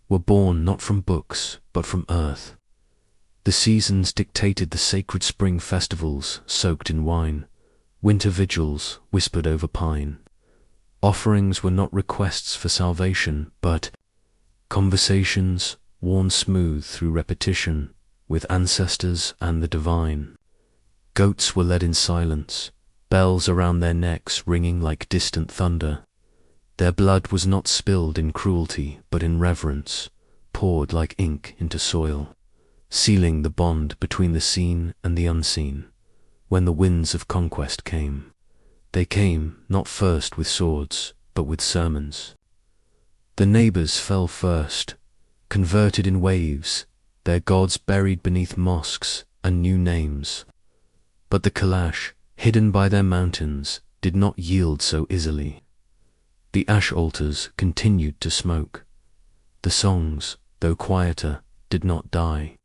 were born not from books but from earth. The seasons dictated the sacred spring festivals soaked in wine, winter vigils whispered over pine. Offerings were not requests for salvation, but conversations worn smooth through repetition with ancestors and the divine. Goats were led in silence, bells around their necks ringing like distant thunder. Their blood was not spilled in cruelty, but in reverence, poured like ink into soil, sealing the bond between the seen and the unseen. When the winds of conquest came, they came not first with swords, but with sermons. The neighbors fell first, converted in waves, their gods buried beneath mosques and new names. But the Kailash, hidden by their mountains, did not yield so easily. The ash altars continued to smoke. The songs, though quieter, did not die.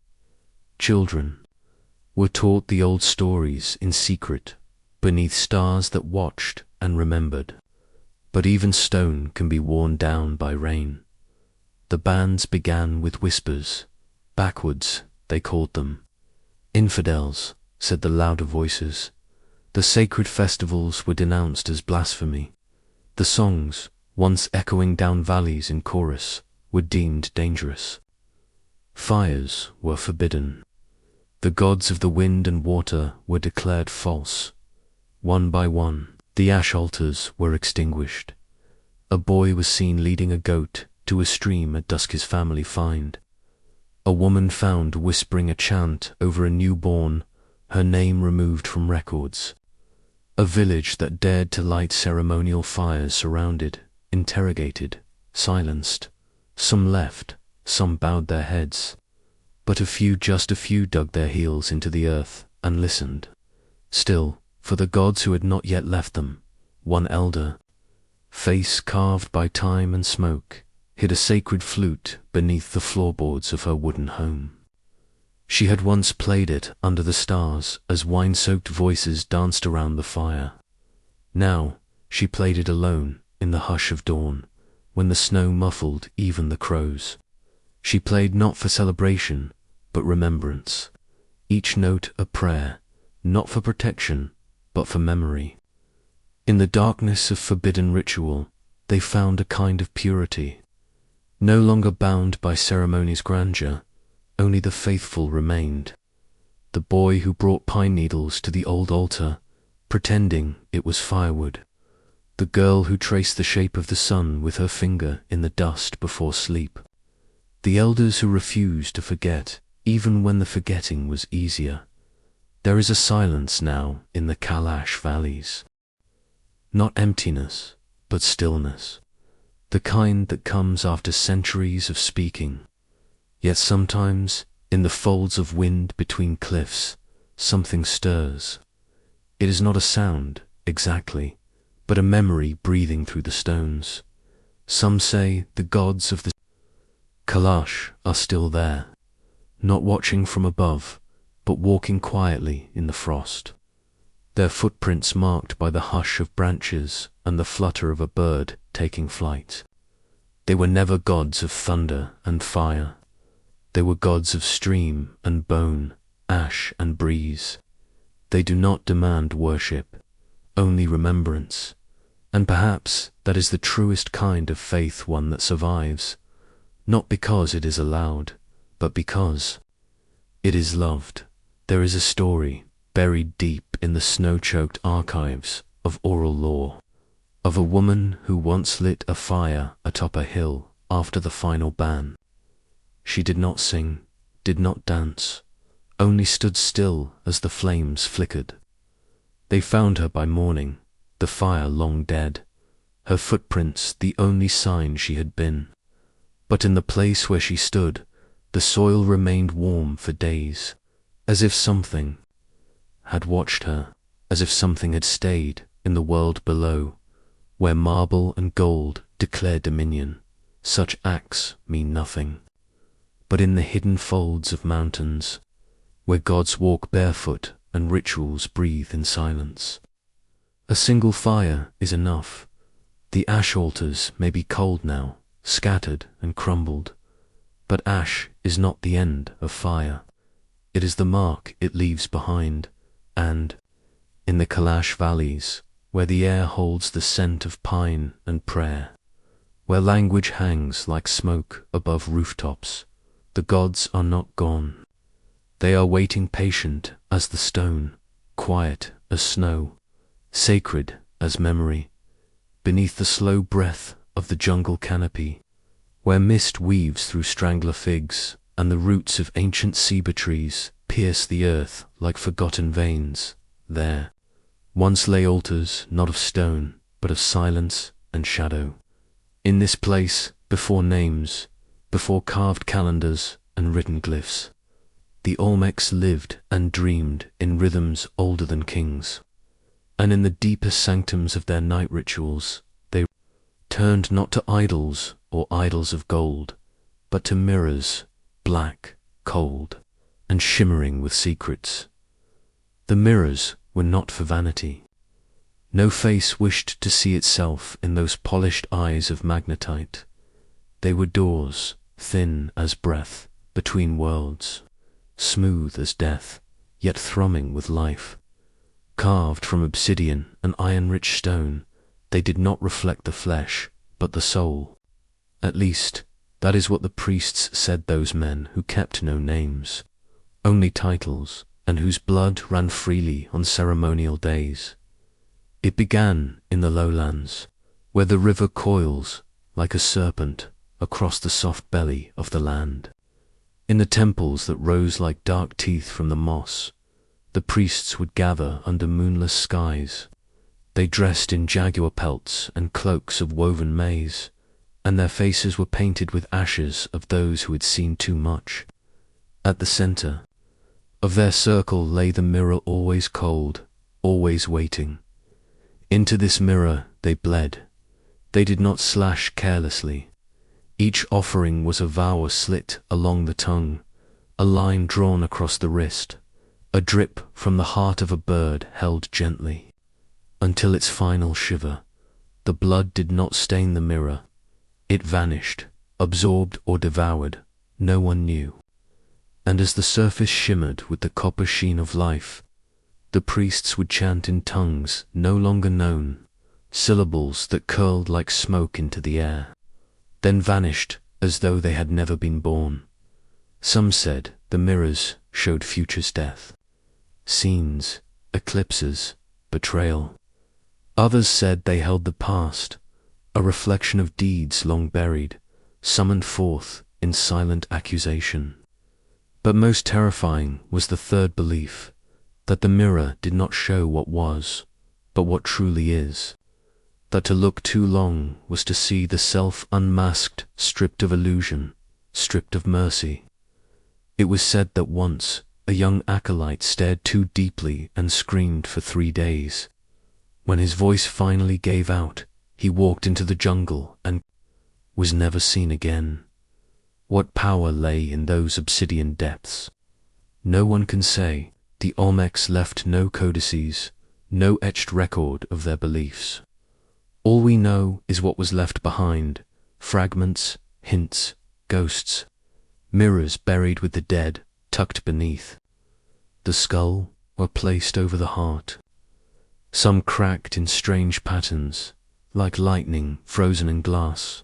Children were taught the old stories in secret, beneath stars that watched and remembered. But even stone can be worn down by rain. The bands began with whispers. Backwards, they called them. Infidels, said the louder voices. The sacred festivals were denounced as blasphemy. The songs, once echoing down valleys in chorus, were deemed dangerous. Fires were forbidden. The gods of the wind and water were declared false. One by one, the ash altars were extinguished. A boy was seen leading a goat to a stream at dusk his family find. A woman found whispering a chant over a newborn, her name removed from records. A village that dared to light ceremonial fires surrounded, interrogated, silenced. Some left, some bowed their heads. But just a few dug their heels into the earth and listened. Still, for the gods who had not yet left them, one elder, face carved by time and smoke, hid a sacred flute beneath the floorboards of her wooden home. She had once played it under the stars as wine-soaked voices danced around the fire. Now she played it alone in the hush of dawn, when the snow muffled even the crows. She played not for celebration, but remembrance. Each note a prayer, not for protection, but for memory. In the darkness of forbidden ritual, they found a kind of purity. No longer bound by ceremony's grandeur, only the faithful remained. The boy who brought pine needles to the old altar, pretending it was firewood. The girl who traced the shape of the sun with her finger in the dust before sleep. The elders who refused to forget, even when the forgetting was easier. There is a silence now in the Kalash valleys. Not emptiness, but stillness. The kind that comes after centuries of speaking. Yet sometimes, in the folds of wind between cliffs, something stirs. It is not a sound, exactly, but a memory breathing through the stones. Some say the gods of the Kalash are still there, not watching from above, but walking quietly in the frost. Their footprints marked by the hush of branches and the flutter of a bird taking flight. They were never gods of thunder and fire. They were gods of stream and bone, ash and breeze. They do not demand worship, only remembrance. And perhaps that is the truest kind of faith, one that survives, not because it is allowed, but because it is loved. There is a story buried deep in the snow-choked archives of oral lore, of a woman who once lit a fire atop a hill after the final ban. She did not sing, did not dance, only stood still as the flames flickered. They found her by morning, the fire long dead, her footprints the only sign she had been. But in the place where she stood, the soil remained warm for days, as if something had watched her, as if something had stayed in the world below, where marble and gold declare dominion. Such acts mean nothing. But in the hidden folds of mountains, where gods walk barefoot and rituals breathe in silence, a single fire is enough. The ash altars may be cold now, scattered and crumbled, but ash is not the end of fire. It is the mark it leaves behind, and in the Kalash valleys, where the air holds the scent of pine and prayer, where language hangs like smoke above rooftops, the gods are not gone. They are waiting, patient as the stone, quiet as snow, sacred as memory, beneath the slow breath of the jungle canopy, where mist weaves through strangler figs and the roots of ancient ceiba trees pierce the earth like forgotten veins. There once lay altars not of stone, but of silence and shadow. In this place, before names, before carved calendars and written glyphs, the Olmecs lived and dreamed in rhythms older than kings. And in the deepest sanctums of their night rituals, they turned not to idols or idols of gold, but to mirrors, black, cold, and shimmering with secrets. The mirrors were not for vanity. No face wished to see itself in those polished eyes of magnetite. They were doors, thin as breath, between worlds, smooth as death, yet thrumming with life. Carved from obsidian and iron-rich stone, they did not reflect the flesh, but the soul. At least, That is what the priests said, those men who kept no names, only titles, and whose blood ran freely on ceremonial days. It began in the lowlands, where the river coils like a serpent across the soft belly of the land. In the temples that rose like dark teeth from the moss, the priests would gather under moonless skies. They dressed in jaguar pelts and cloaks of woven maize, and their faces were painted with ashes of those who had seen too much. At the center of their circle lay the mirror, always cold, always waiting. Into this mirror they bled. They did not slash carelessly. Each offering was a vow, a slit along the tongue, a line drawn across the wrist, a drip from the heart of a bird held gently. Until its final shiver, the blood did not stain the mirror. It vanished, absorbed or devoured, no one knew. And as the surface shimmered with the copper sheen of life, the priests would chant in tongues no longer known, syllables that curled like smoke into the air, then vanished as though they had never been born. Some said the mirrors showed future's death, scenes, eclipses, betrayal. Others said they held the past, a reflection of deeds long buried, summoned forth in silent accusation. But most terrifying was the third belief, that the mirror did not show what was, but what truly is. That to look too long was to see the self unmasked, stripped of illusion, stripped of mercy. It was said that once a young acolyte stared too deeply and screamed for 3 days. When his voice finally gave out, he walked into the jungle and was never seen again. What power lay in those obsidian depths? No one can say. The Olmecs left no codices, no etched record of their beliefs. All we know is what was left behind: fragments, hints, ghosts, mirrors buried with the dead, tucked beneath. The skull were placed over the heart. Some cracked in strange patterns, like lightning frozen in glass.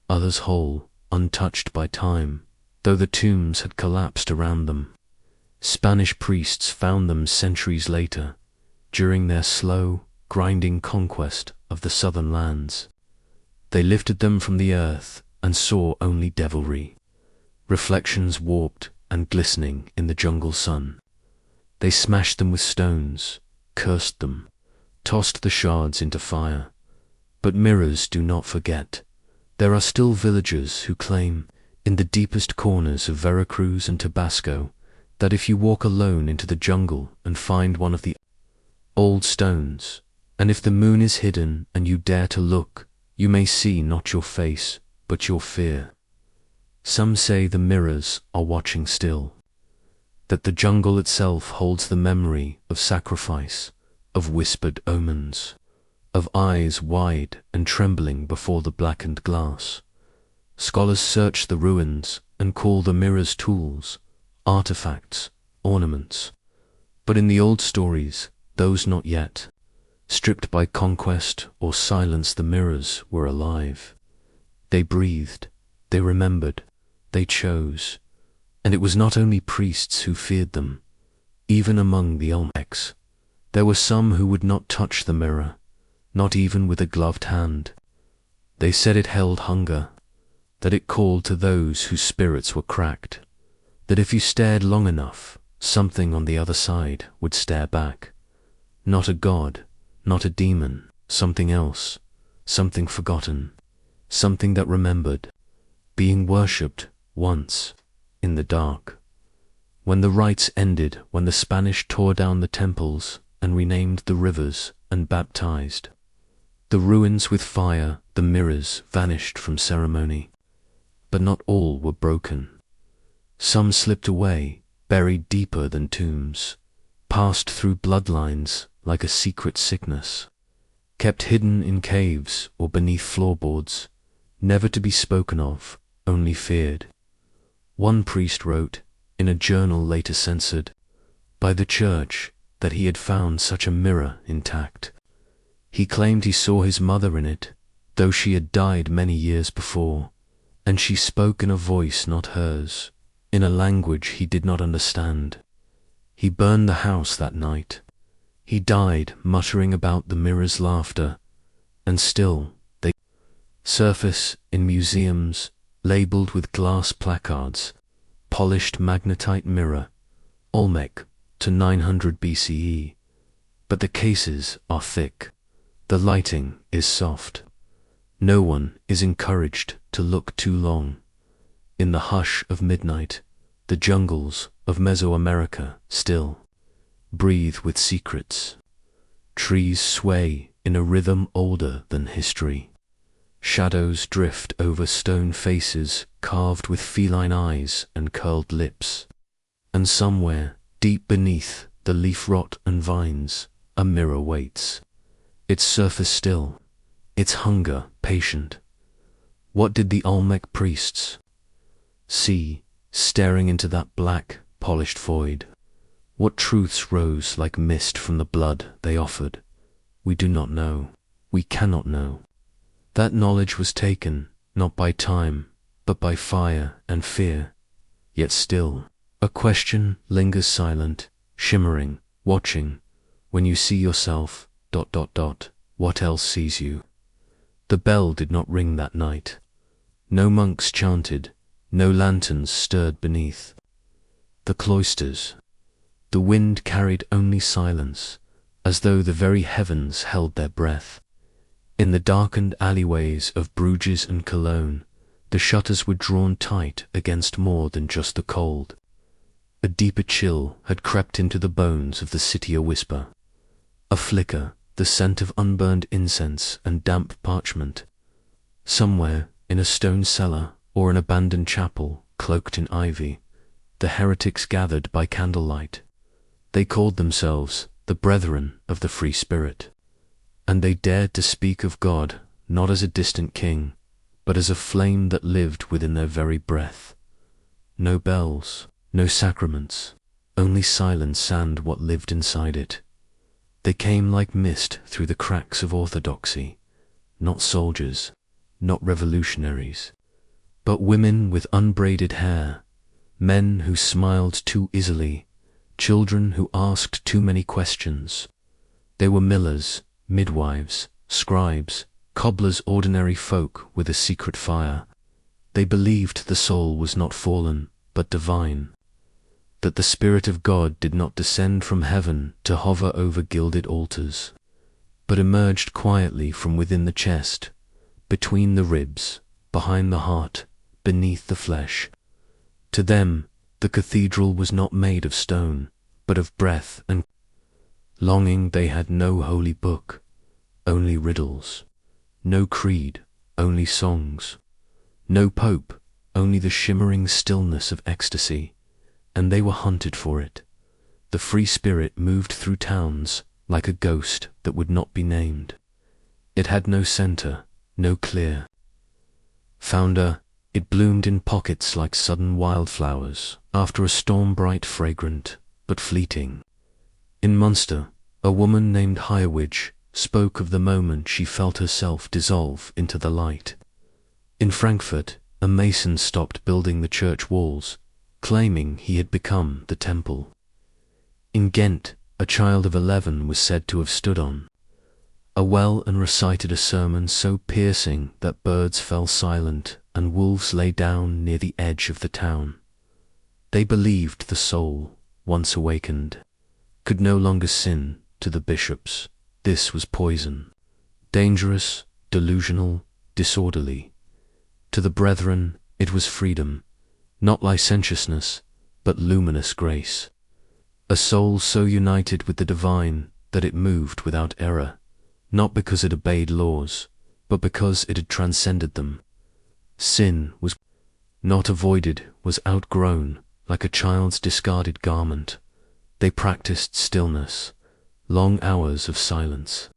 Others whole, untouched by time, though the tombs had collapsed around them. Spanish priests found them centuries later, during their slow, grinding conquest of the southern lands. They lifted them from the earth and saw only devilry, reflections warped and glistening in the jungle sun. They smashed them with stones, cursed them, tossed the shards into fire. But mirrors do not forget. There are still villagers who claim, in the deepest corners of Veracruz and Tabasco, that if you walk alone into the jungle and find one of the old stones, and if the moon is hidden and you dare to look, you may see not your face, but your fear. Some say the mirrors are watching still, that the jungle itself holds the memory of sacrifice, of whispered omens, of eyes wide and trembling before the blackened glass. Scholars search the ruins and call the mirrors tools, artifacts, ornaments. But in the old stories, those not yet stripped by conquest or silence, the mirrors were alive. They breathed, they remembered, they chose. And it was not only priests who feared them. Even among the Olmecs, there were some who would not touch the mirror, not even with a gloved hand. They said it held hunger, that it called to those whose spirits were cracked, that if you stared long enough, something on the other side would stare back. Not a god, not a demon, something else, something forgotten, something that remembered, being worshipped once, in the dark. When the rites ended, when the Spanish tore down the temples and renamed the rivers and baptized the ruins with fire, the mirrors vanished from ceremony. But not all were broken. Some slipped away, buried deeper than tombs, passed through bloodlines like a secret sickness, kept hidden in caves or beneath floorboards, never to be spoken of, only feared. One priest wrote, in a journal later censored by the church, that he had found such a mirror intact. He claimed he saw his mother in it, though she had died many years before, And she spoke in a voice not hers, in a language he did not understand. He burned the house that night. He died muttering about the mirror's laughter, and still they surface in museums, labeled with glass placards, polished magnetite mirror, Olmec to 900 BCE. But the cases are thick. The lighting is soft. No one is encouraged to look too long. In the hush of midnight, the jungles of Mesoamerica still breathe with secrets. Trees sway in a rhythm older than history. Shadows drift over stone faces carved with feline eyes and curled lips. And somewhere, deep beneath the leaf rot and vines, a mirror waits. Its surface still, its hunger patient. What did the Olmec priests see, staring into that black, polished void? What truths rose like mist from the blood they offered? We do not know. We cannot know. That knowledge was taken, not by time, but by fire and fear. Yet still, a question lingers silent, shimmering, watching. When you see yourself, ... what else sees you? The bell did not ring that night. No monks chanted, no lanterns stirred beneath the cloisters. The wind carried only silence, as though the very heavens held their breath. In the darkened alleyways of Bruges and Cologne, the shutters were drawn tight against more than just the cold. A deeper chill had crept into the bones of the city, a whisper, a flicker, the scent of unburned incense and damp parchment. Somewhere, in a stone cellar or an abandoned chapel, cloaked in ivy, the heretics gathered by candlelight. They called themselves the Brethren of the Free Spirit, and they dared to speak of God not as a distant king, but as a flame that lived within their very breath. No bells, no sacraments, only silence and what lived inside it. They came like mist through the cracks of orthodoxy, not soldiers, not revolutionaries, but women with unbraided hair, men who smiled too easily, children who asked too many questions. They were millers, midwives, scribes, cobblers, ordinary folk with a secret fire. They believed the soul was not fallen, but divine, that the Spirit of God did not descend from heaven to hover over gilded altars, but emerged quietly from within the chest, between the ribs, behind the heart, beneath the flesh. To them, the cathedral was not made of stone, but of breath and longing. They had no holy book, only riddles, no creed, only songs, no pope, only the shimmering stillness of ecstasy, and they were hunted for it. The free spirit moved through towns like a ghost that would not be named. It had no center, no clear founder. It bloomed in pockets like sudden wildflowers after a storm, bright, fragrant, but fleeting. In Munster, a woman named Hirewidge spoke of the moment she felt herself dissolve into the light. In Frankfurt, a mason stopped building the church walls, claiming he had become the temple. In Ghent, a child of 11 was said to have stood on a well and recited a sermon so piercing that birds fell silent and wolves lay down near the edge of the town. They believed the soul, once awakened, could no longer sin. To the bishops, this was poison, dangerous, delusional, disorderly. To the brethren, it was freedom, not licentiousness, but luminous grace. A soul so united with the divine that it moved without error, not because it obeyed laws, but because it had transcended them. Sin was not avoided, was outgrown, like a child's discarded garment. They practiced stillness, long hours of silence.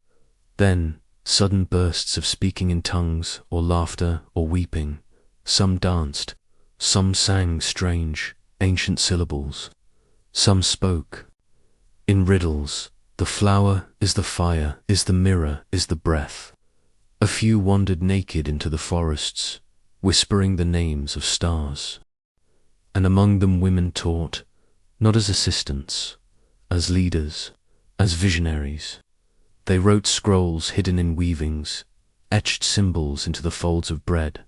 Then, sudden bursts of speaking in tongues, or laughter, or weeping. Some danced, some sang strange, ancient syllables. Some spoke in riddles. The flower is the fire, is the mirror, is the breath. A few wandered naked into the forests, whispering the names of stars. And among them women taught, not as assistants, as leaders, as visionaries. They wrote scrolls hidden in weavings, etched symbols into the folds of bread,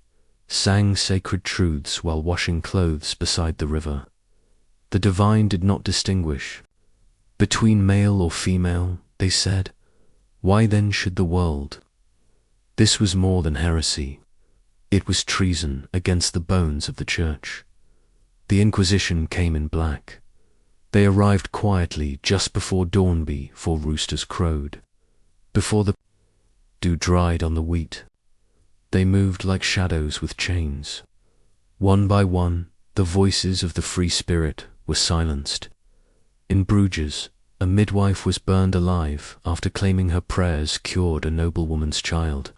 sang sacred truths while washing clothes beside the river. The divine did not distinguish between male or female, they said. Why then should the world? This was more than heresy. It was treason against the bones of the church. The Inquisition came in black. They arrived quietly just before dawn before roosters crowed, before the dew dried on the wheat. They moved like shadows with chains. One by one, the voices of the free spirit were silenced. In Bruges, a midwife was burned alive after claiming her prayers cured a noblewoman's child.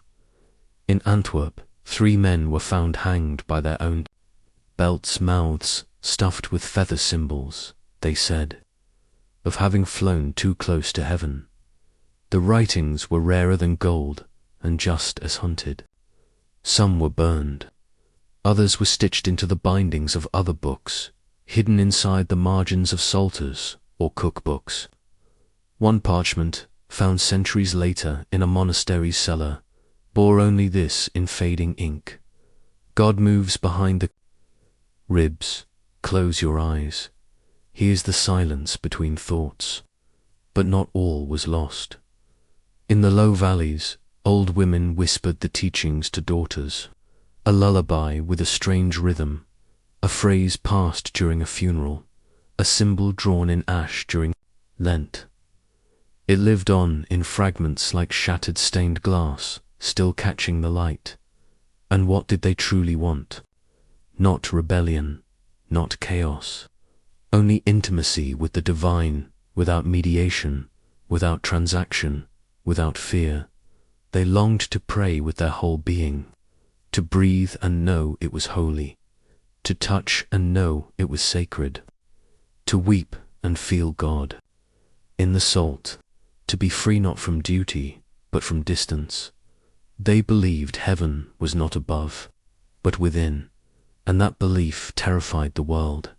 In Antwerp, 3 men were found hanged by their own belts' mouths stuffed with feather symbols, they said, of having flown too close to heaven. The writings were rarer than gold and just as hunted. Some were burned. Others were stitched into the bindings of other books, hidden inside the margins of psalters or cookbooks. One parchment, found centuries later in a monastery's cellar, bore only this in fading ink: God moves behind the ribs, close your eyes. He is the silence between thoughts. But not all was lost. In the low valleys, old women whispered the teachings to daughters, a lullaby with a strange rhythm, a phrase passed during a funeral, a symbol drawn in ash during Lent. It lived on in fragments like shattered stained glass, still catching the light. And what did they truly want? Not rebellion, not chaos, only intimacy with the divine, without mediation, without transaction, without fear. They longed to pray with their whole being, to breathe and know it was holy, to touch and know it was sacred, to weep and feel God. In the salt, to be free not from duty, but from distance. They believed heaven was not above, but within, and that belief terrified the world.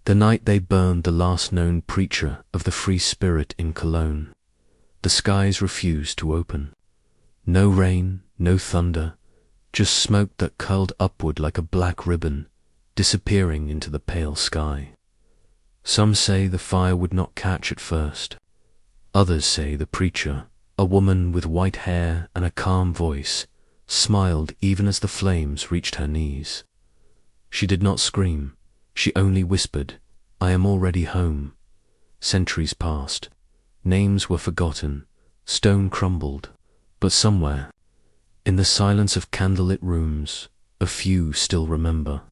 The night they burned the last known preacher of the free spirit in Cologne, the skies refused to open. No rain, no thunder, just smoke that curled upward like a black ribbon, disappearing into the pale sky. Some say the fire would not catch at first. Others say the preacher, a woman with white hair and a calm voice, smiled even as the flames reached her knees. She did not scream. She only whispered, "I am already home." Centuries passed. Names were forgotten. Stone crumbled. But somewhere, in the silence of candlelit rooms, a few still remember.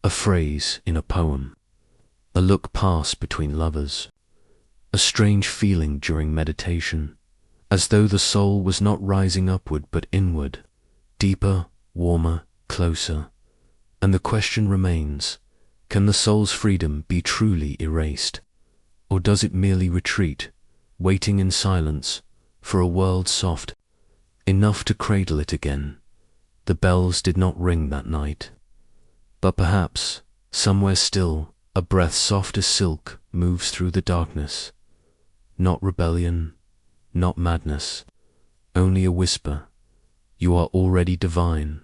A phrase in a poem. A look passed between lovers. A strange feeling during meditation, as though the soul was not rising upward but inward, deeper, warmer, closer. And the question remains, can the soul's freedom be truly erased? Or does it merely retreat, waiting in silence for a world soft enough to cradle it again? The bells did not ring that night. But perhaps, somewhere still, a breath soft as silk moves through the darkness. Not rebellion, not madness, only a whisper. You are already divine.